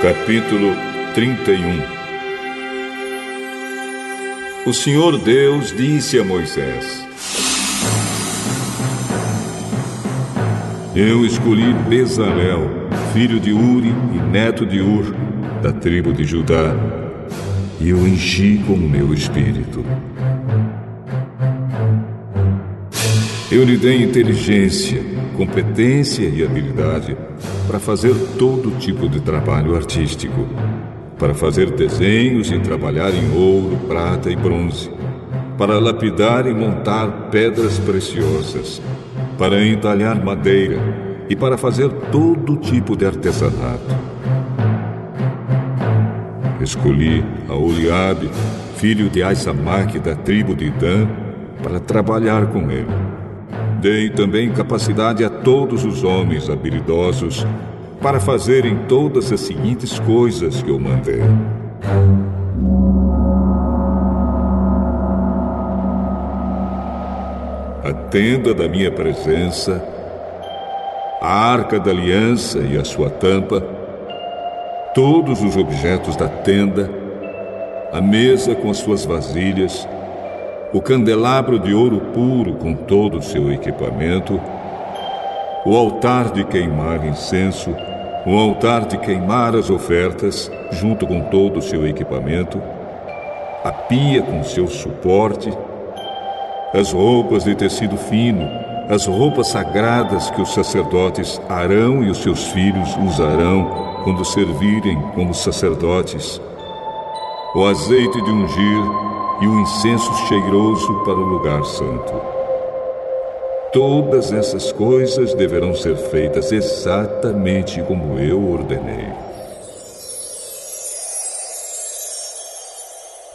Capítulo 31. O Senhor Deus disse a Moisés: Eu escolhi Bezalel, filho de Uri e neto de Ur, da tribo de Judá, e o enchi com o meu espírito. Eu lhe dei inteligência, competência e habilidade para fazer todo tipo de trabalho artístico, para fazer desenhos e trabalhar em ouro, prata e bronze, para lapidar e montar pedras preciosas, para entalhar madeira e para fazer todo tipo de artesanato. Escolhi Aholiabe, filho de Aisamaque da tribo de Dan, para trabalhar com ele. Dei também capacidade a todos os homens habilidosos para fazerem todas as seguintes coisas que eu mandei. A tenda da minha presença, a arca da aliança e a sua tampa, todos os objetos da tenda, a mesa com as suas vasilhas, o candelabro de ouro puro com todo o seu equipamento, o altar de queimar incenso, o altar de queimar as ofertas, junto com todo o seu equipamento, a pia com seu suporte, as roupas de tecido fino, as roupas sagradas que os sacerdotes Arão e os seus filhos usarão quando servirem como sacerdotes, o azeite de ungir e o incenso cheiroso para o lugar santo. Todas essas coisas deverão ser feitas exatamente como eu ordenei.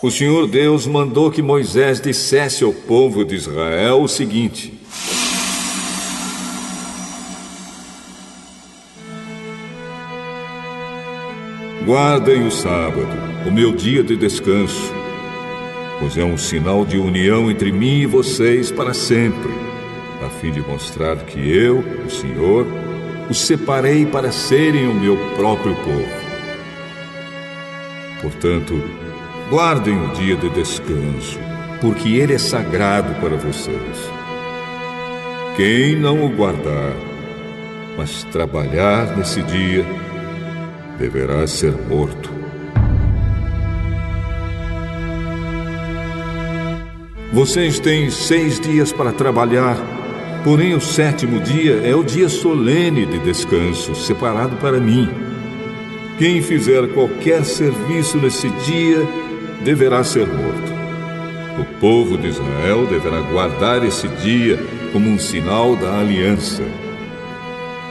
O Senhor Deus mandou que Moisés dissesse ao povo de Israel o seguinte: Guardem o sábado, o meu dia de descanso, pois é um sinal de união entre mim e vocês para sempre, a fim de mostrar que eu, o Senhor, os separei para serem o meu próprio povo. Portanto, guardem o dia de descanso, porque ele é sagrado para vocês. Quem não o guardar, mas trabalhar nesse dia, deverá ser morto. Vocês têm 6 dias para trabalhar, porém o 7º dia é o dia solene de descanso, separado para mim. Quem fizer qualquer serviço nesse dia deverá ser morto. O povo de Israel deverá guardar esse dia como um sinal da aliança.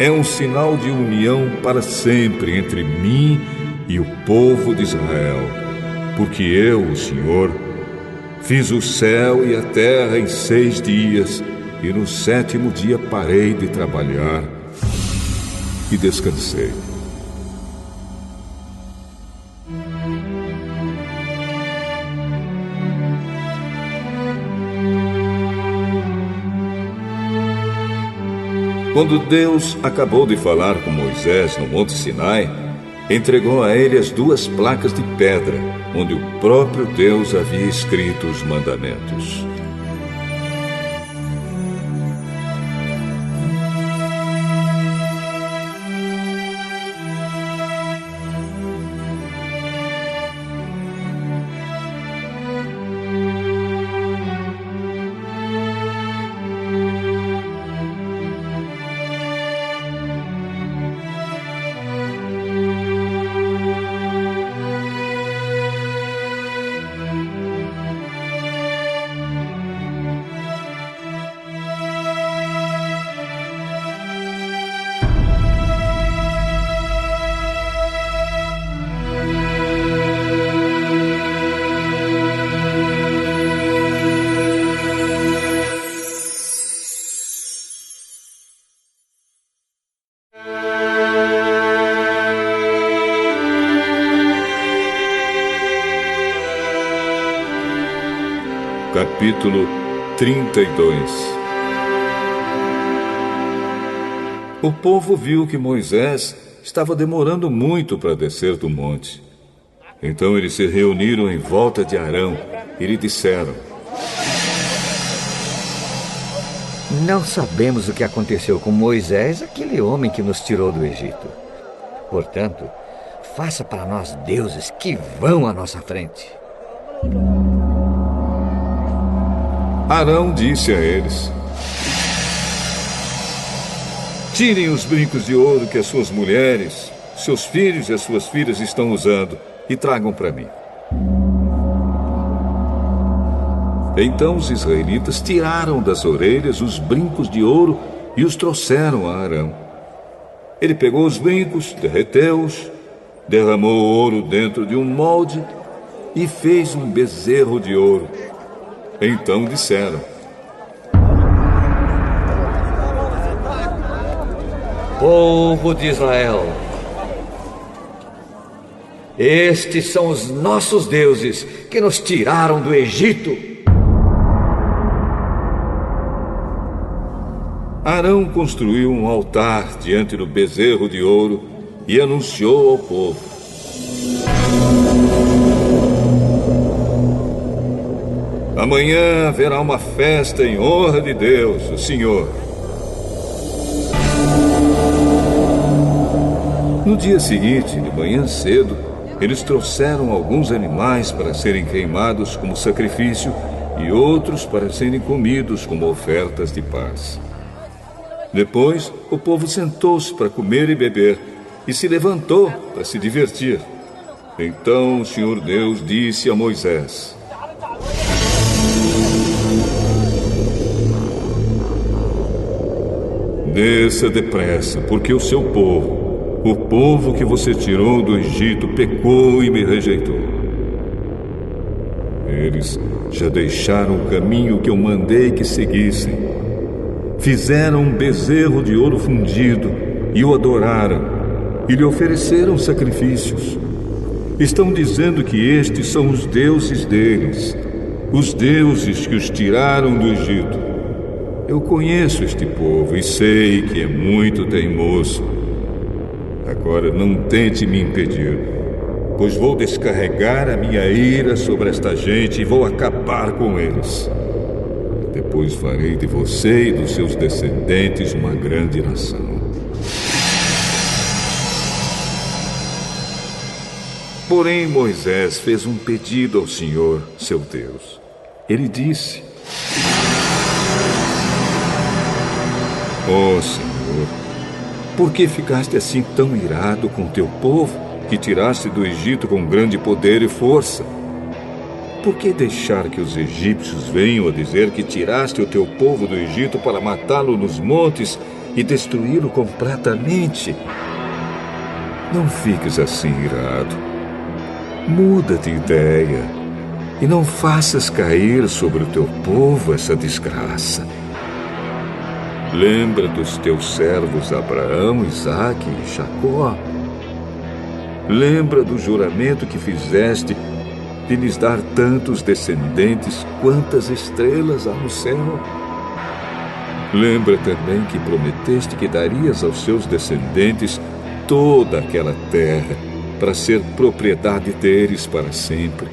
É um sinal de união para sempre entre mim e o povo de Israel, porque eu, o Senhor, fiz o céu e a terra em 6 dias, e no 7º dia parei de trabalhar e descansei. Quando Deus acabou de falar com Moisés no Monte Sinai, entregou a ele as 2 placas de pedra, onde o próprio Deus havia escrito os mandamentos. Capítulo 32. O povo viu que Moisés estava demorando muito para descer do monte. Então eles se reuniram em volta de Arão e lhe disseram: Não sabemos o que aconteceu com Moisés, aquele homem que nos tirou do Egito. Portanto, faça para nós deuses que vão à nossa frente. Arão disse a eles: Tirem os brincos de ouro que as suas mulheres, seus filhos e as suas filhas estão usando e tragam para mim. Então os israelitas tiraram das orelhas os brincos de ouro e os trouxeram a Arão. Ele pegou os brincos, derreteu-os, derramou o ouro dentro de um molde e fez um bezerro de ouro. Então disseram: Povo de Israel, estes são os nossos deuses que nos tiraram do Egito. Arão construiu um altar diante do bezerro de ouro e anunciou ao povo: Amanhã haverá uma festa em honra de Deus, o Senhor. No dia seguinte, de manhã cedo, eles trouxeram alguns animais para serem queimados como sacrifício e outros para serem comidos como ofertas de paz. Depois, o povo sentou-se para comer e beber e se levantou para se divertir. Então o Senhor Deus disse a Moisés: Desça depressa, porque o seu povo, o povo que você tirou do Egito, pecou e me rejeitou. Eles já deixaram o caminho que eu mandei que seguissem. Fizeram um bezerro de ouro fundido e o adoraram, e lhe ofereceram sacrifícios. Estão dizendo que estes são os deuses deles, os deuses que os tiraram do Egito. Eu conheço este povo e sei que é muito teimoso. Agora não tente me impedir, pois vou descarregar a minha ira sobre esta gente e vou acabar com eles. Depois farei de você e dos seus descendentes uma grande nação. Porém, Moisés fez um pedido ao Senhor, seu Deus. Ele disse: Ó Senhor, por que ficaste assim tão irado com teu povo, que tiraste do Egito com grande poder e força? Por que deixar que os egípcios venham a dizer que tiraste o teu povo do Egito para matá-lo nos montes e destruí-lo completamente? Não fiques assim irado. Muda de ideia e não faças cair sobre o teu povo essa desgraça. Lembra dos teus servos Abraão, Isaque e Jacó. Lembra do juramento que fizeste de lhes dar tantos descendentes quantas estrelas há no céu. Lembra também que prometeste que darias aos seus descendentes toda aquela terra para ser propriedade deles para sempre.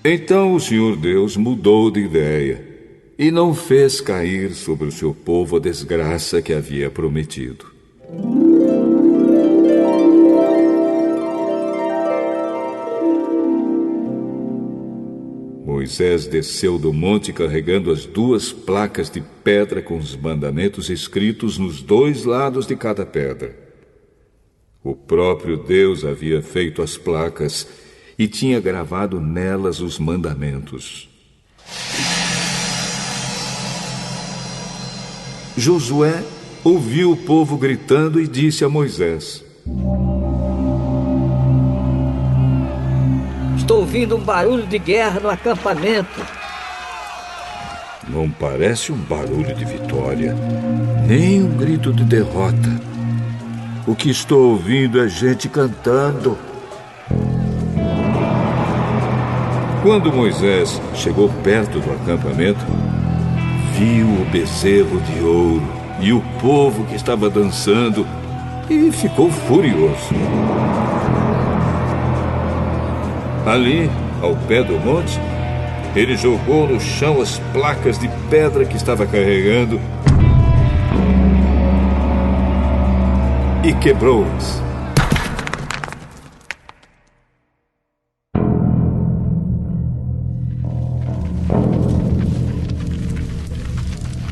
Então o Senhor Deus mudou de ideia e não fez cair sobre o seu povo a desgraça que havia prometido. Moisés desceu do monte carregando as 2 placas de pedra com os mandamentos escritos nos 2 lados de cada pedra. O próprio Deus havia feito as placas e tinha gravado nelas os mandamentos. Josué ouviu o povo gritando e disse a Moisés: Estou ouvindo um barulho de guerra no acampamento. Não parece um barulho de vitória, nem um grito de derrota. O que estou ouvindo é gente cantando. Quando Moisés chegou perto do acampamento, viu o bezerro de ouro e o povo que estava dançando e ficou furioso. Ali, ao pé do monte, ele jogou no chão as placas de pedra que estava carregando e quebrou-as.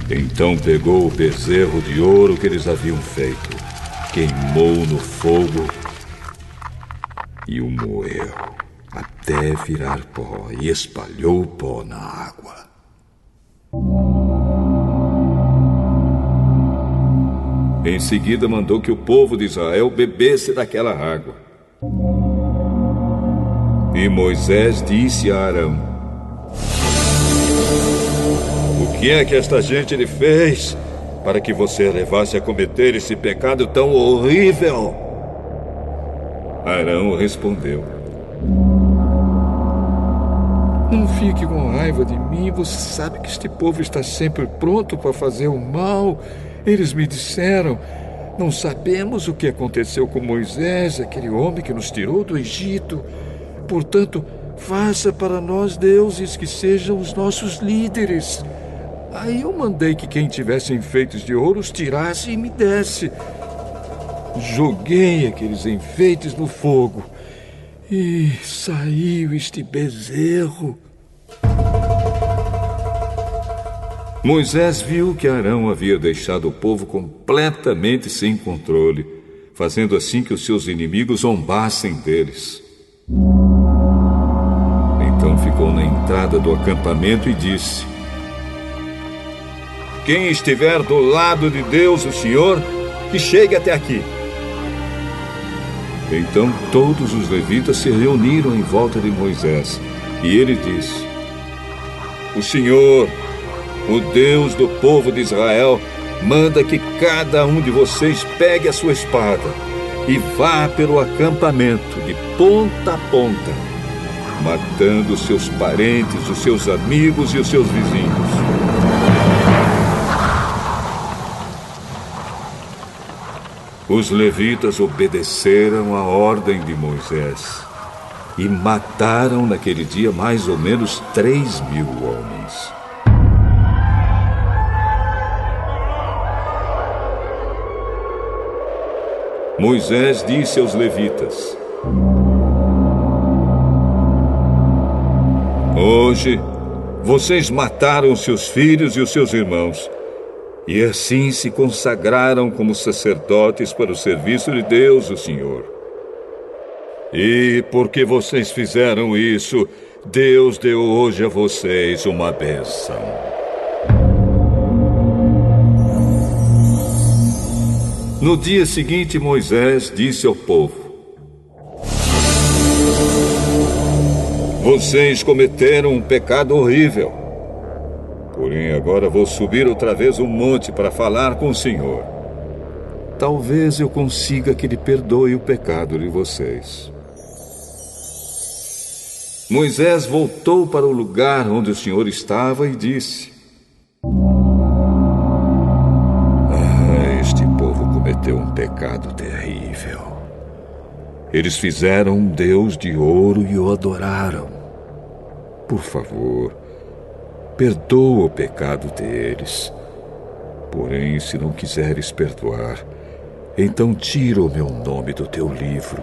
Então pegou o bezerro de ouro que eles haviam feito, queimou no fogo e o moeu até virar pó e espalhou o pó na água. Em seguida mandou que o povo de Israel bebesse daquela água. E Moisés disse a Arão: "O que é que esta gente lhe fez para que você a levasse a cometer esse pecado tão horrível?" Arão respondeu: "Não fique com raiva de mim. Você sabe que este povo está sempre pronto para fazer o mal. Eles me disseram: não sabemos o que aconteceu com Moisés, aquele homem que nos tirou do Egito. Portanto, faça para nós deuses que sejam os nossos líderes." Aí eu mandei que quem tivesse enfeites de ouro os tirasse e me desse. Joguei aqueles enfeites no fogo e saiu este bezerro. Moisés viu que Arão havia deixado o povo completamente sem controle, fazendo assim que os seus inimigos zombassem deles. Então ficou na entrada do acampamento e disse: "Quem estiver do lado de Deus, o Senhor, que chegue até aqui." Então todos os levitas se reuniram em volta de Moisés, e ele disse: "O Senhor, o Deus do povo de Israel, manda que cada um de vocês pegue a sua espada e vá pelo acampamento de ponta a ponta, matando os seus parentes, os seus amigos e os seus vizinhos." Os levitas obedeceram à ordem de Moisés e mataram naquele dia mais ou menos 3.000 homens. Moisés disse aos levitas: "Hoje vocês mataram seus filhos e os seus irmãos, e assim se consagraram como sacerdotes para o serviço de Deus, o Senhor. E porque vocês fizeram isso, Deus deu hoje a vocês uma bênção." No dia seguinte, Moisés disse ao povo: "Vocês cometeram um pecado horrível. Porém, agora vou subir outra vez um monte para falar com o Senhor. Talvez eu consiga que Ele perdoe o pecado de vocês." Moisés voltou para o lugar onde o Senhor estava e disse: "Este povo cometeu um pecado terrível. Eles fizeram um Deus de ouro e o adoraram. Por favor, perdoa o pecado deles. Porém, se não quiseres perdoar, então tira o meu nome do teu livro,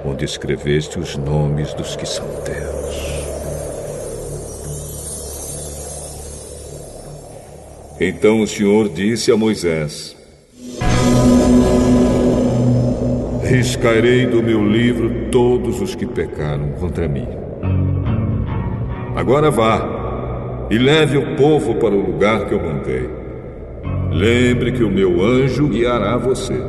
onde escreveste os nomes dos que são teus." Então o Senhor disse a Moisés: "Riscarei do meu livro todos os que pecaram contra mim. Agora vá e leve o povo para o lugar que eu mandei. Lembre que o meu anjo guiará você.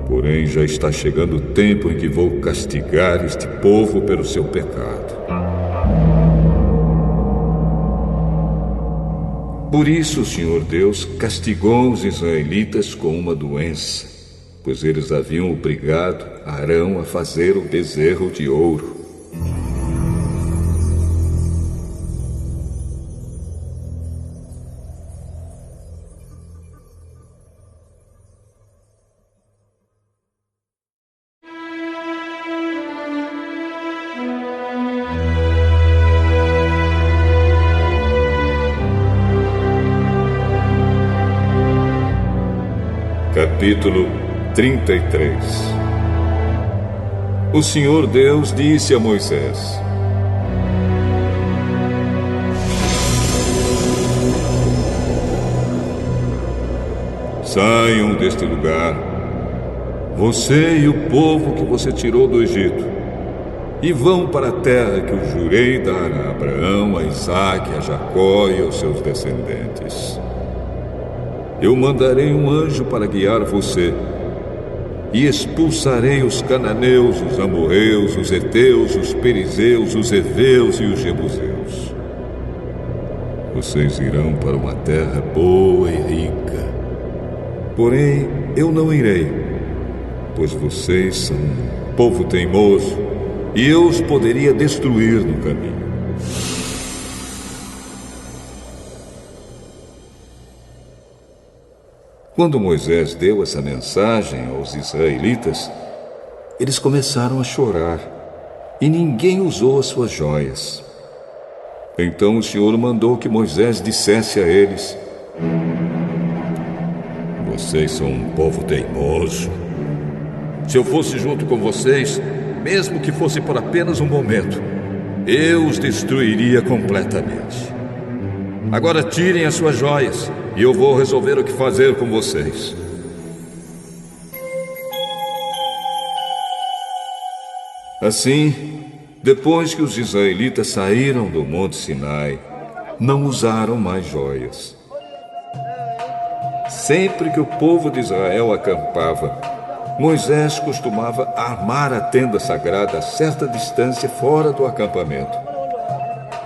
Porém, já está chegando o tempo em que vou castigar este povo pelo seu pecado." Por isso o Senhor Deus castigou os israelitas com uma doença, pois eles haviam obrigado Arão a fazer o bezerro de ouro. Capítulo 33. O Senhor Deus disse a Moisés: saiam deste lugar, você e o povo que você tirou do Egito, e vão para a terra que eu jurei dar a Abraão, a Isaque, a Jacó e aos seus descendentes. Eu mandarei um anjo para guiar você, e expulsarei os cananeus, os amorreus, os heteus, os perizeus, os heveus e os jebuseus. Vocês irão para uma terra boa e rica. Porém, eu não irei, pois vocês são um povo teimoso, e eu os poderia destruir no caminho. Quando Moisés deu essa mensagem aos israelitas, eles começaram a chorar, e ninguém usou as suas joias. Então o Senhor mandou que Moisés dissesse a eles: vocês são um povo teimoso. Se eu fosse junto com vocês, mesmo que fosse por apenas um momento, eu os destruiria completamente. Agora tirem as suas joias, e eu vou resolver o que fazer com vocês. Assim, depois que os israelitas saíram do Monte Sinai, não usaram mais joias. Sempre que o povo de Israel acampava, Moisés costumava armar a tenda sagrada a certa distância fora do acampamento.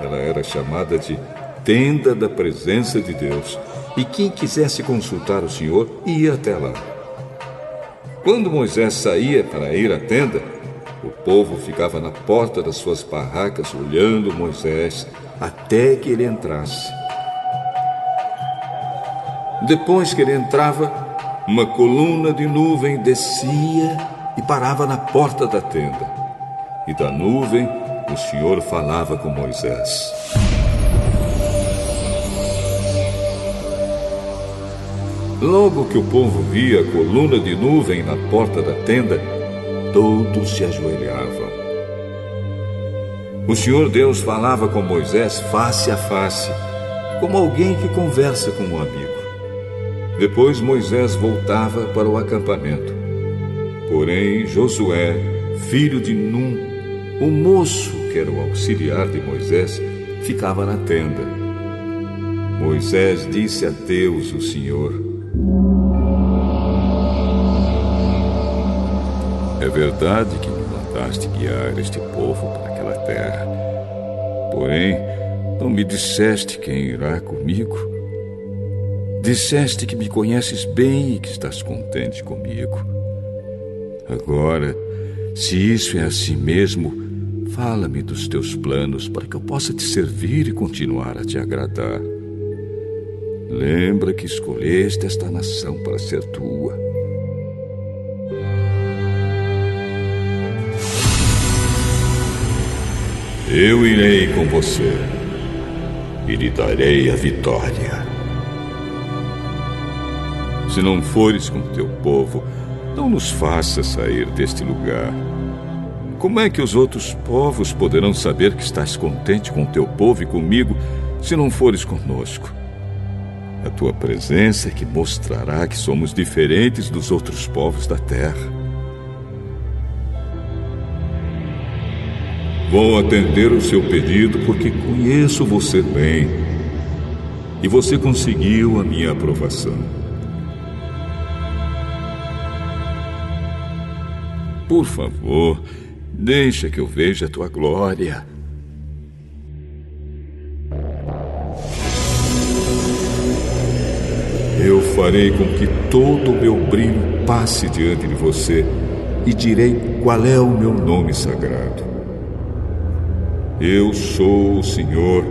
Ela era chamada de Tenda da Presença de Deus, e quem quisesse consultar o Senhor ia até lá. Quando Moisés saía para ir à tenda, o povo ficava na porta das suas barracas olhando Moisés até que ele entrasse. Depois que ele entrava, uma coluna de nuvem descia e parava na porta da tenda. E da nuvem, o Senhor falava com Moisés. Logo que o povo via a coluna de nuvem na porta da tenda, todos se ajoelhavam. O Senhor Deus falava com Moisés face a face, como alguém que conversa com um amigo. Depois Moisés voltava para o acampamento. Porém, Josué, filho de Num, o moço que era o auxiliar de Moisés, ficava na tenda. Moisés disse a Deus, o Senhor: é verdade que me mandaste guiar este povo para aquela terra. Porém, não me disseste quem irá comigo. Disseste que me conheces bem e que estás contente comigo. Agora, se isso é assim mesmo, fala-me dos teus planos para que eu possa te servir e continuar a te agradar. Lembra que escolheste esta nação para ser tua. Eu irei com você e lhe darei a vitória. Se não fores com teu povo, não nos faça sair deste lugar. Como é que os outros povos poderão saber que estás contente com teu povo e comigo, se não fores conosco? A tua presença é que mostrará que somos diferentes dos outros povos da terra. Vou atender o seu pedido porque conheço você bem e você conseguiu a minha aprovação. Por favor, deixa que eu veja a tua glória. Eu farei com que todo o meu brilho passe diante de você e direi qual é o meu nome sagrado. Eu sou o Senhor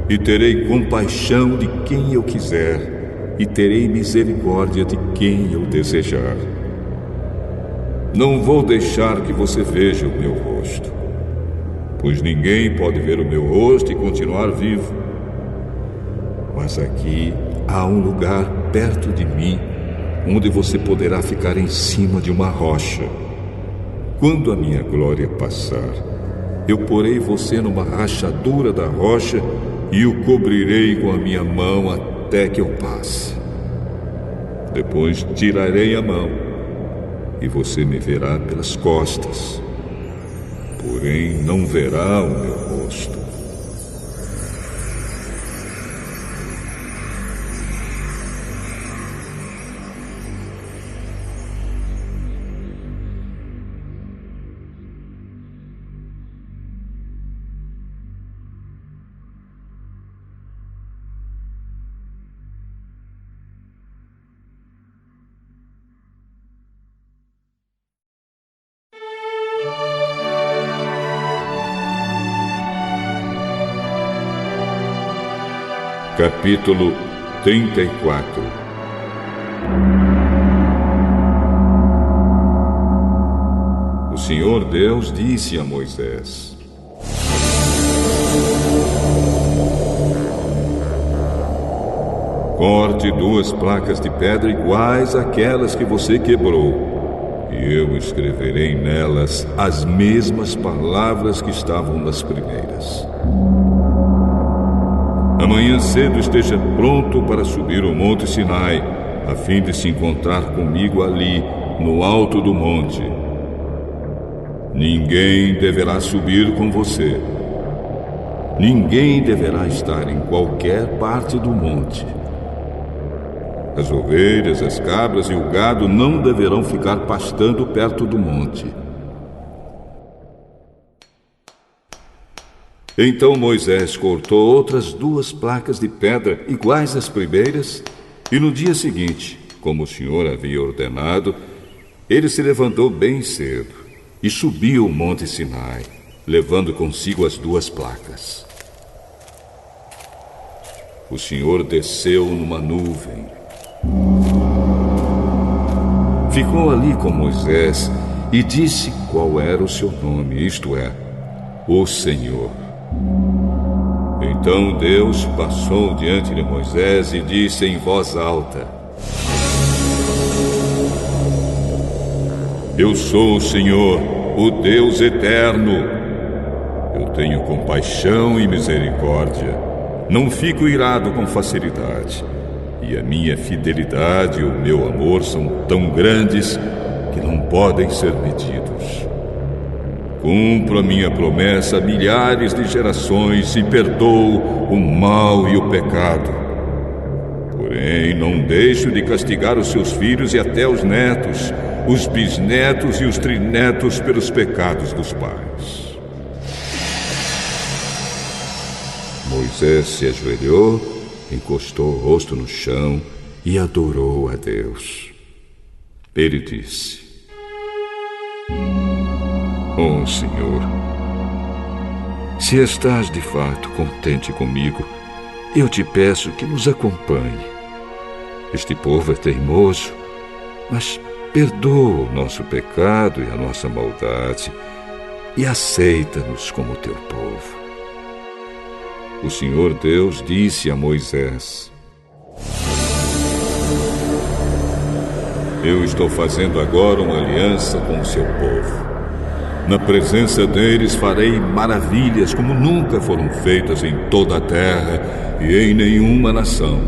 e terei compaixão de quem eu quiser e terei misericórdia de quem eu desejar. Não vou deixar que você veja o meu rosto, pois ninguém pode ver o meu rosto e continuar vivo. Mas aqui há um lugar perto de mim onde você poderá ficar em cima de uma rocha. Quando a minha glória passar, eu porei você numa rachadura da rocha e o cobrirei com a minha mão até que eu passe. Depois tirarei a mão e você me verá pelas costas, porém não verá o meu rosto. Capítulo 34. O Senhor Deus disse a Moisés: corte 2 placas de pedra iguais àquelas que você quebrou, e eu escreverei nelas as mesmas palavras que estavam nas primeiras. Amanhã cedo esteja pronto para subir o Monte Sinai, a fim de se encontrar comigo ali, no alto do monte. Ninguém deverá subir com você. Ninguém deverá estar em qualquer parte do monte. As ovelhas, as cabras e o gado não deverão ficar pastando perto do monte. Então Moisés cortou outras 2 placas de pedra iguais às primeiras, e no dia seguinte, como o Senhor havia ordenado, ele se levantou bem cedo e subiu o Monte Sinai, levando consigo as 2 placas. O Senhor desceu numa nuvem. Ficou ali com Moisés e disse qual era o seu nome, isto é, o Senhor. Então Deus passou diante de Moisés e disse em voz alta: eu sou o Senhor, o Deus eterno. Eu tenho compaixão e misericórdia. Não fico irado com facilidade. E a minha fidelidade e o meu amor são tão grandes que não podem ser medidos. Cumpro a minha promessa a milhares de gerações e perdoo o mal e o pecado. Porém, não deixo de castigar os seus filhos e até os netos, os bisnetos e os trinetos pelos pecados dos pais. Moisés se ajoelhou, encostou o rosto no chão e adorou a Deus. Ele disse: oh, Senhor, se estás de fato contente comigo, eu te peço que nos acompanhe. Este povo é teimoso, mas perdoa o nosso pecado e a nossa maldade e aceita-nos como teu povo. O Senhor Deus disse a Moisés: eu estou fazendo agora uma aliança com o seu povo. Na presença deles farei maravilhas como nunca foram feitas em toda a terra e em nenhuma nação.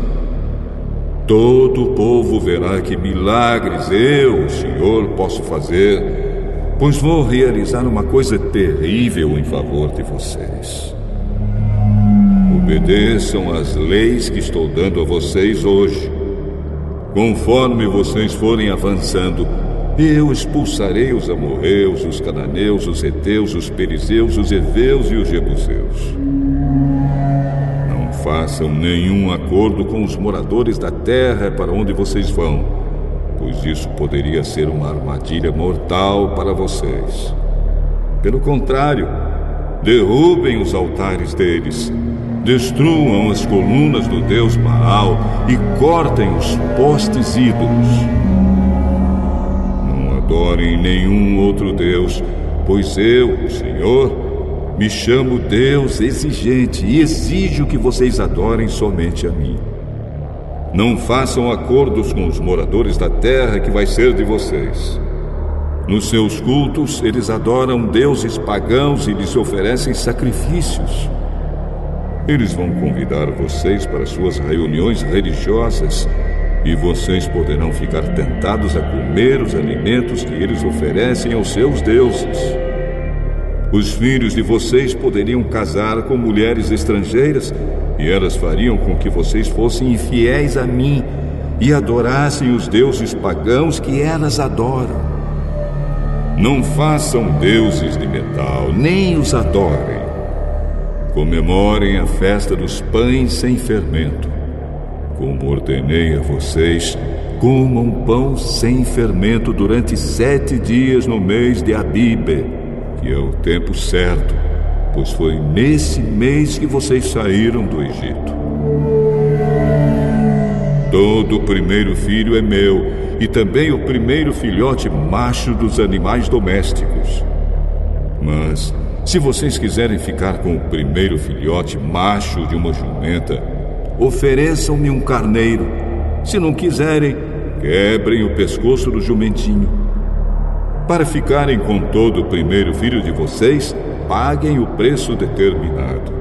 Todo o povo verá que milagres eu, o Senhor, posso fazer, pois vou realizar uma coisa terrível em favor de vocês. Obedeçam às leis que estou dando a vocês hoje. Conforme vocês forem avançando, eu expulsarei os amorreus, os cananeus, os heteus, os perizeus, os heveus e os jebuseus. Não façam nenhum acordo com os moradores da terra para onde vocês vão, pois isso poderia ser uma armadilha mortal para vocês. Pelo contrário, derrubem os altares deles, destruam as colunas do deus Baal e cortem os postes ídolos. Adorem nenhum outro Deus, pois eu, o Senhor, me chamo Deus exigente e exijo que vocês adorem somente a mim. Não façam acordos com os moradores da terra que vai ser de vocês. Nos seus cultos, eles adoram deuses pagãos e lhes oferecem sacrifícios. Eles vão convidar vocês para suas reuniões religiosas e vocês poderão ficar tentados a comer os alimentos que eles oferecem aos seus deuses. Os filhos de vocês poderiam casar com mulheres estrangeiras e elas fariam com que vocês fossem infiéis a mim e adorassem os deuses pagãos que elas adoram. Não façam deuses de metal, nem os adorem. Comemorem a festa dos pães sem fermento. Como ordenei a vocês, comam pão sem fermento durante 7 dias no mês de Abibe, que é o tempo certo, pois foi nesse mês que vocês saíram do Egito. Todo o primeiro filho é meu, e também o primeiro filhote macho dos animais domésticos. Mas, se vocês quiserem ficar com o primeiro filhote macho de uma jumenta, ofereçam-me um carneiro. Se não quiserem, quebrem o pescoço do jumentinho. Para ficarem com todo o primeiro filho de vocês, paguem o preço determinado.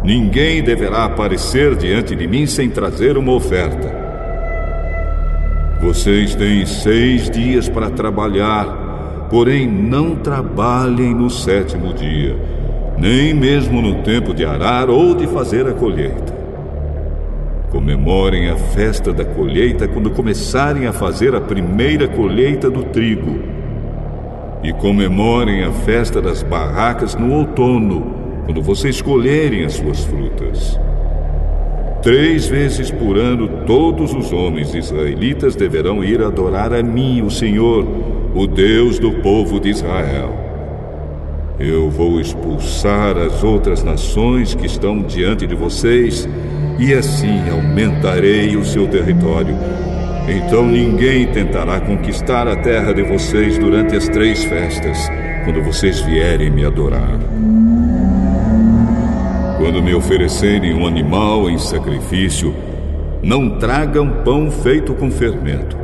Ninguém deverá aparecer diante de mim sem trazer uma oferta. Vocês têm 6 dias para trabalhar, porém não trabalhem no 7º dia, nem mesmo no tempo de arar ou de fazer a colheita. Comemorem a festa da colheita quando começarem a fazer a primeira colheita do trigo. E comemorem a festa das barracas no outono, quando vocês colherem as suas frutas. 3 vezes por ano, todos os homens israelitas deverão ir adorar a mim, o Senhor, o Deus do povo de Israel. Eu vou expulsar as outras nações que estão diante de vocês, e assim aumentarei o seu território. Então ninguém tentará conquistar a terra de vocês durante as 3 festas, quando vocês vierem me adorar. Quando me oferecerem um animal em sacrifício, não tragam pão feito com fermento,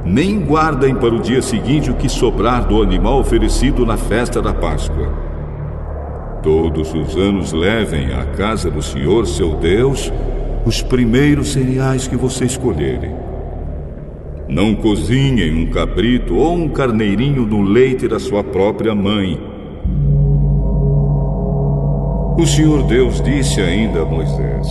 nem guardem para o dia seguinte o que sobrar do animal oferecido na festa da Páscoa. Todos os anos levem à casa do Senhor, seu Deus, os primeiros cereais que você escolherem. Não cozinhem um cabrito ou um carneirinho no leite da sua própria mãe. O Senhor Deus disse ainda a Moisés: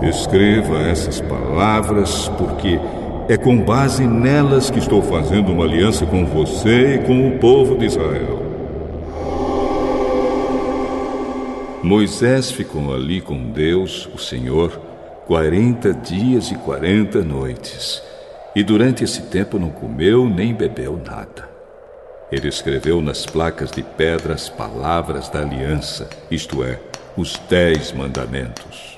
escreva essas palavras, porque é com base nelas que estou fazendo uma aliança com você e com o povo de Israel. Moisés ficou ali com Deus, o Senhor, 40 dias e 40 noites, e durante esse tempo não comeu nem bebeu nada. Ele escreveu nas placas de pedra as palavras da aliança, isto é, os 10 mandamentos.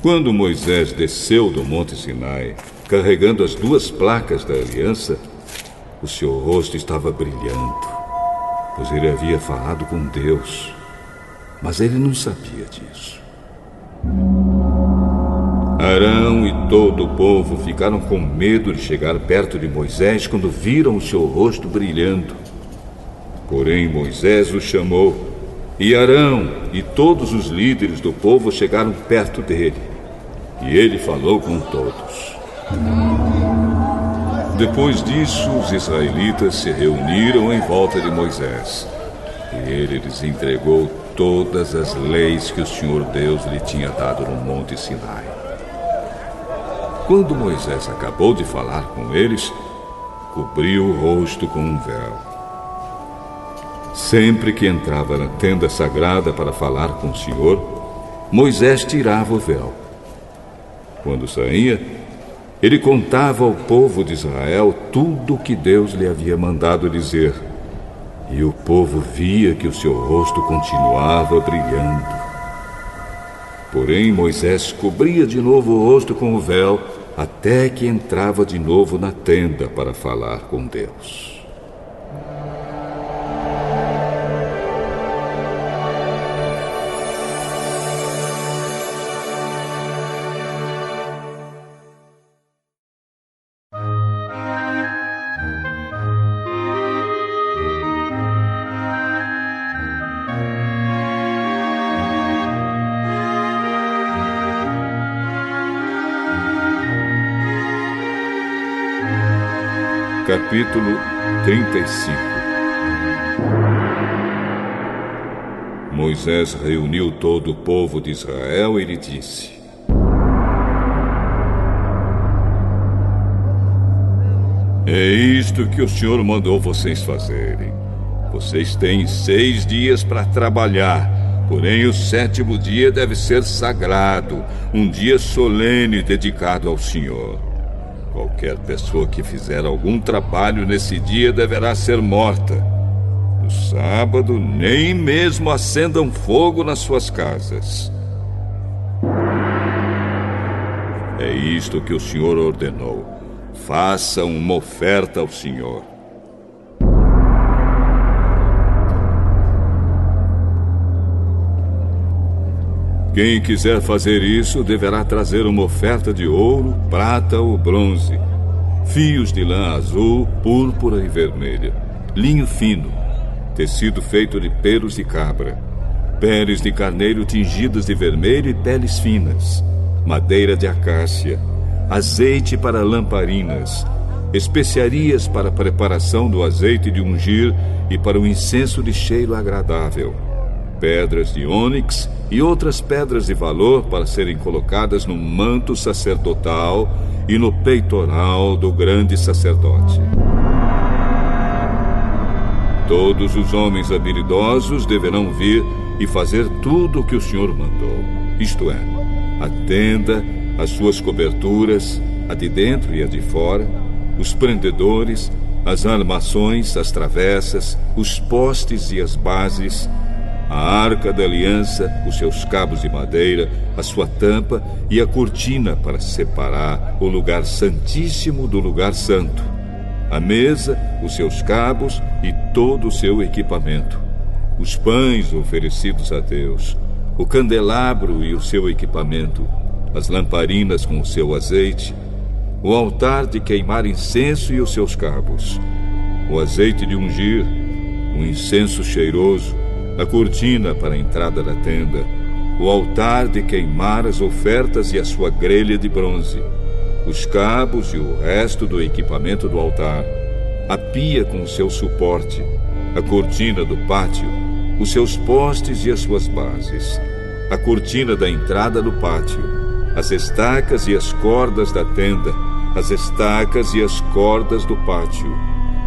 Quando Moisés desceu do Monte Sinai, carregando as 2 placas da aliança, o seu rosto estava brilhando, pois ele havia falado com Deus, mas ele não sabia disso. Arão e todo o povo ficaram com medo de chegar perto de Moisés quando viram o seu rosto brilhando. Porém, Moisés o chamou, e Arão e todos os líderes do povo chegaram perto dele, e ele falou com todos. Depois disso, os israelitas se reuniram em volta de Moisés, e ele lhes entregou todas as leis que o Senhor Deus lhe tinha dado no Monte Sinai. Quando Moisés acabou de falar com eles, cobriu o rosto com um véu. Sempre que entrava na tenda sagrada para falar com o Senhor, Moisés tirava o véu. Quando saía, Ele contava ao povo de Israel tudo o que Deus lhe havia mandado dizer. E o povo via que o seu rosto continuava brilhando. Porém, Moisés cobria de novo o rosto com o véu, até que entrava de novo na tenda para falar com Deus. Capítulo 35. Moisés reuniu todo o povo de Israel e lhe disse: É isto que o Senhor mandou vocês fazerem. Vocês têm 6 dias para trabalhar, porém o 7º dia deve ser sagrado, um dia solene dedicado ao Senhor. Qualquer pessoa que fizer algum trabalho nesse dia deverá ser morta. No sábado, nem mesmo acendam fogo nas suas casas. É isto que o Senhor ordenou. Façam uma oferta ao Senhor. Quem quiser fazer isso deverá trazer uma oferta de ouro, prata ou bronze, fios de lã azul, púrpura e vermelha, linho fino, tecido feito de pelos de cabra, peles de carneiro tingidas de vermelho e peles finas, madeira de acácia, azeite para lamparinas, especiarias para a preparação do azeite de ungir e para o incenso de cheiro agradável, pedras de ônix e outras pedras de valor para serem colocadas no manto sacerdotal e no peitoral do grande sacerdote. Todos os homens habilidosos deverão vir e fazer tudo o que o Senhor mandou, isto é, a tenda, as suas coberturas, a de dentro e a de fora, os prendedores, as armações, as travessas, os postes e as bases, a arca da aliança, os seus cabos de madeira, a sua tampa e a cortina para separar o lugar santíssimo do lugar santo, a mesa, os seus cabos e todo o seu equipamento, os pães oferecidos a Deus, o candelabro e o seu equipamento, as lamparinas com o seu azeite, o altar de queimar incenso e os seus cabos, o azeite de ungir, o incenso cheiroso, a cortina para a entrada da tenda, o altar de queimar as ofertas e a sua grelha de bronze, os cabos e o resto do equipamento do altar, a pia com o seu suporte, a cortina do pátio, os seus postes e as suas bases, a cortina da entrada do pátio, as estacas e as cordas da tenda, as estacas e as cordas do pátio,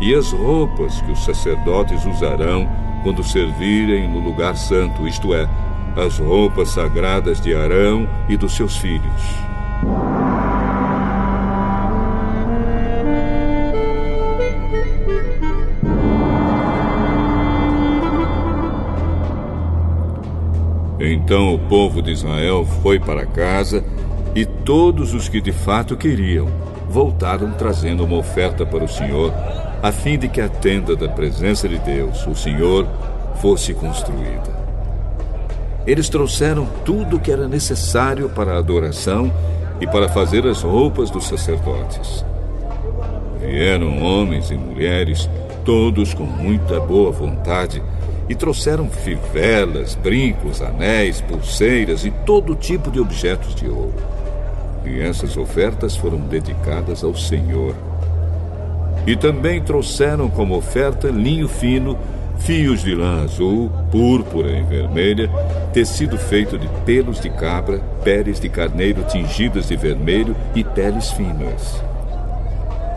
e as roupas que os sacerdotes usarão quando servirem no lugar santo, isto é, as roupas sagradas de Arão e dos seus filhos. Então o povo de Israel foi para casa e todos os que de fato queriam voltaram trazendo uma oferta para o Senhor, a fim de que a tenda da presença de Deus, o Senhor, fosse construída. Eles trouxeram tudo o que era necessário para a adoração e para fazer as roupas dos sacerdotes. Vieram homens e mulheres, todos com muita boa vontade, e trouxeram fivelas, brincos, anéis, pulseiras e todo tipo de objetos de ouro. E essas ofertas foram dedicadas ao Senhor. E também trouxeram como oferta linho fino, fios de lã azul, púrpura e vermelha, tecido feito de pelos de cabra, peles de carneiro tingidas de vermelho e peles finas.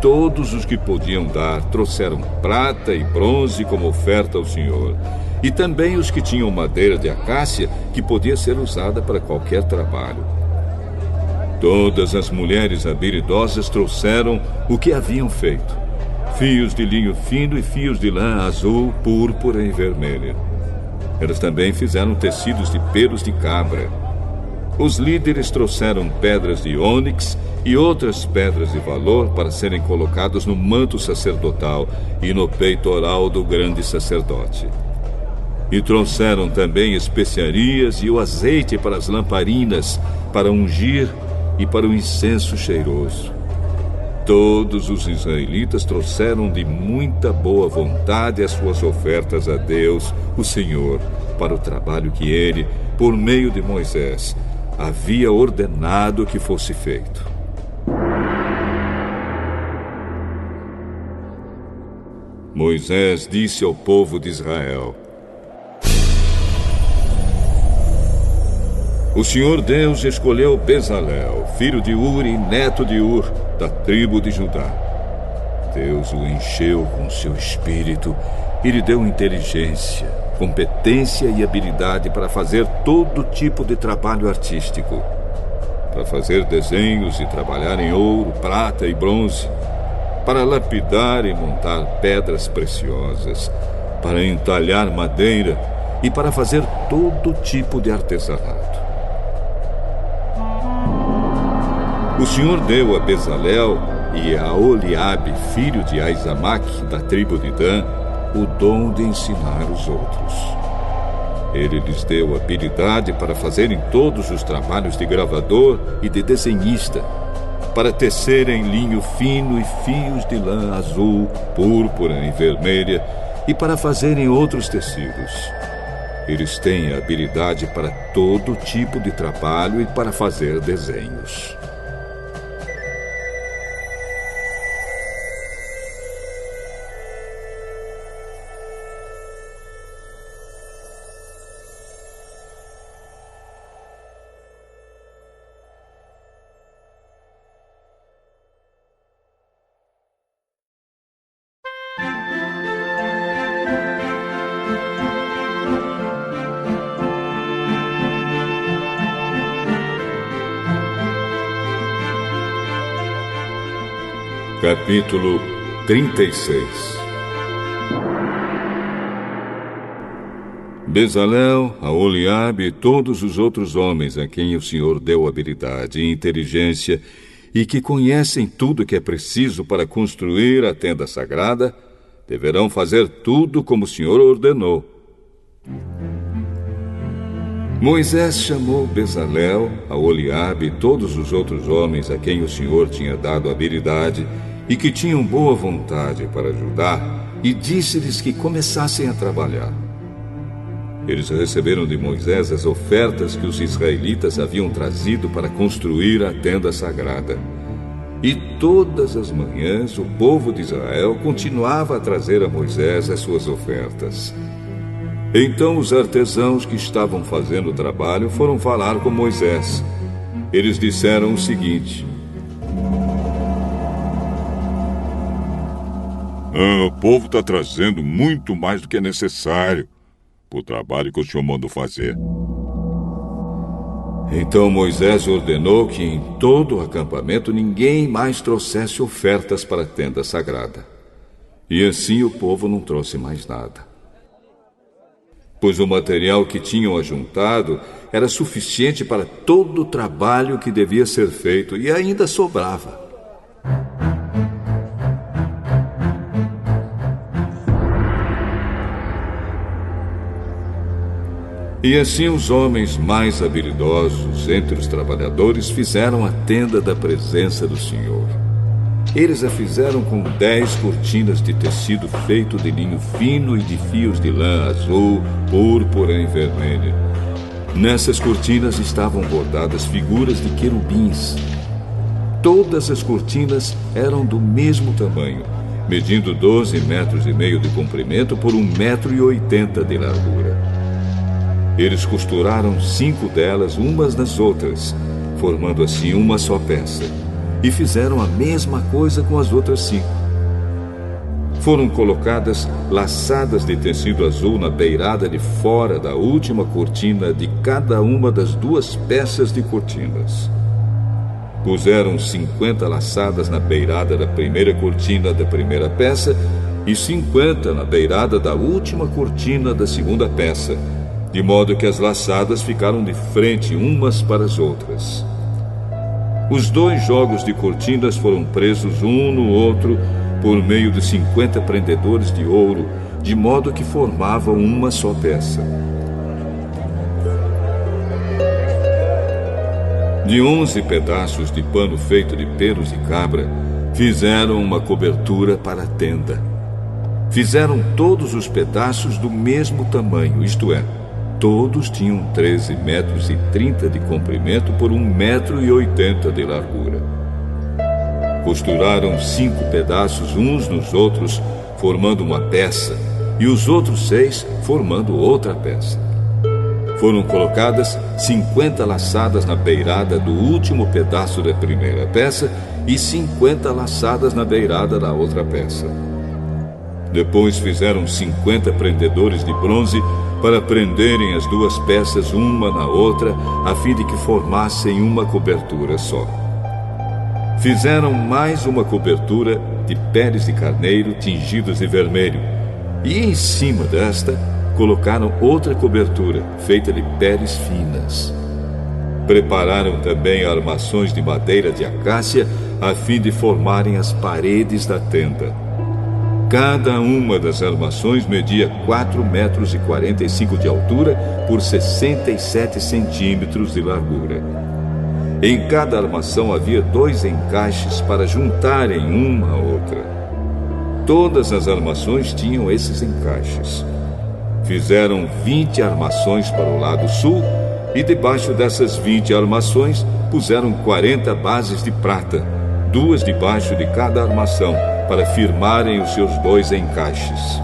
Todos os que podiam dar trouxeram prata e bronze como oferta ao Senhor, e também os que tinham madeira de acácia, que podia ser usada para qualquer trabalho. Todas as mulheres habilidosas trouxeram o que haviam feito: fios de linho fino e fios de lã azul, púrpura e vermelha. Elas também fizeram tecidos de pelos de cabra. Os líderes trouxeram pedras de ônix e outras pedras de valor para serem colocadas no manto sacerdotal e no peitoral do grande sacerdote. E trouxeram também especiarias e o azeite para as lamparinas, para ungir e para o incenso cheiroso. Todos os israelitas trouxeram de muita boa vontade as suas ofertas a Deus, o Senhor, para o trabalho que ele, por meio de Moisés, havia ordenado que fosse feito. Moisés disse ao povo de Israel: O Senhor Deus escolheu Bezalel, filho de Uri, neto de Ur, da tribo de Judá. Deus o encheu com seu espírito e lhe deu inteligência, competência e habilidade para fazer todo tipo de trabalho artístico, para fazer desenhos e trabalhar em ouro, prata e bronze, para lapidar e montar pedras preciosas, para entalhar madeira e para fazer todo tipo de artesanato. O Senhor deu a Bezalel e a Oliabe, filho de Aizamaque, da tribo de Dan, o dom de ensinar os outros. Ele lhes deu habilidade para fazerem todos os trabalhos de gravador e de desenhista, para tecerem linho fino e fios de lã azul, púrpura e vermelha, e para fazerem outros tecidos. Eles têm a habilidade para todo tipo de trabalho e para fazer desenhos. Capítulo 36. Bezalel, Aholiabe e todos os outros homens a quem o Senhor deu habilidade e inteligência e que conhecem tudo que é preciso para construir a tenda sagrada, deverão fazer tudo como o Senhor ordenou. Moisés chamou Bezalel, Aholiabe e todos os outros homens a quem o Senhor tinha dado habilidade e que tinham boa vontade para ajudar, e disse-lhes que começassem a trabalhar. Eles receberam de Moisés as ofertas que os israelitas haviam trazido para construir a tenda sagrada. E todas as manhãs o povo de Israel continuava a trazer a Moisés as suas ofertas. Então os artesãos que estavam fazendo o trabalho foram falar com Moisés. Eles disseram o seguinte: O povo está trazendo muito mais do que é necessário para o trabalho que o senhor mandou fazer. Então Moisés ordenou que em todo o acampamento ninguém mais trouxesse ofertas para a tenda sagrada. E assim o povo não trouxe mais nada, pois o material que tinham ajuntado era suficiente para todo o trabalho que devia ser feito e ainda sobrava. E assim os homens mais habilidosos entre os trabalhadores fizeram a tenda da presença do Senhor. Eles a fizeram com 10 cortinas de tecido feito de linho fino e de fios de lã azul, púrpura e vermelha. Nessas cortinas estavam bordadas figuras de querubins. Todas as cortinas eram do mesmo tamanho, medindo 12,5 metros de comprimento por 1,80 metros de largura. Eles costuraram 5 delas umas nas outras, formando assim uma só peça, e fizeram a mesma coisa com as outras 5. Foram colocadas laçadas de tecido azul na beirada de fora da última cortina de cada uma das 2 peças de cortinas. Puseram 50 laçadas na beirada da primeira cortina da primeira peça e 50 na beirada da última cortina da segunda peça, de modo que as laçadas ficaram de frente umas para as outras. Os 2 jogos de cortinas foram presos um no outro por meio de 50 prendedores de ouro, de modo que formavam uma só peça. De 11 pedaços de pano feito de pelos de cabra, fizeram uma cobertura para a tenda. Fizeram todos os pedaços do mesmo tamanho, isto é, todos tinham 13,30 metros de comprimento por 1,80 metro de largura. Costuraram 5 pedaços uns nos outros, formando uma peça, e os outros 6 formando outra peça. Foram colocadas 50 laçadas na beirada do último pedaço da primeira peça e 50 laçadas na beirada da outra peça. Depois fizeram 50 prendedores de bronze para prenderem as 2 peças uma na outra, a fim de que formassem uma cobertura só. Fizeram mais uma cobertura de peles de carneiro tingidos de vermelho, e em cima desta colocaram outra cobertura, feita de peles finas. Prepararam também armações de madeira de acácia, a fim de formarem as paredes da tenda. Cada uma das armações media 4,45 metros de altura por 67 centímetros de largura. Em cada armação havia 2 encaixes para juntarem uma à outra. Todas as armações tinham esses encaixes. Fizeram 20 armações para o lado sul e debaixo dessas 20 armações puseram 40 bases de prata, 2 debaixo de cada armação, para firmarem os seus 2 encaixes.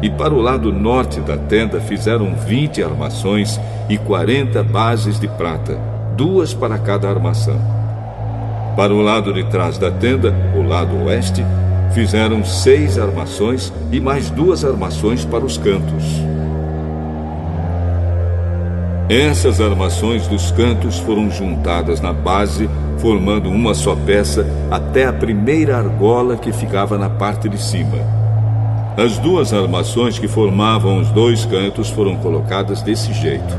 E para o lado norte da tenda fizeram 20 armações e 40 bases de prata, 2 para cada armação. Para o lado de trás da tenda, o lado oeste, fizeram 6 armações e mais 2 armações para os cantos. Essas armações dos cantos foram juntadas na base, formando uma só peça até a primeira argola que ficava na parte de cima. As 2 armações que formavam os 2 cantos foram colocadas desse jeito.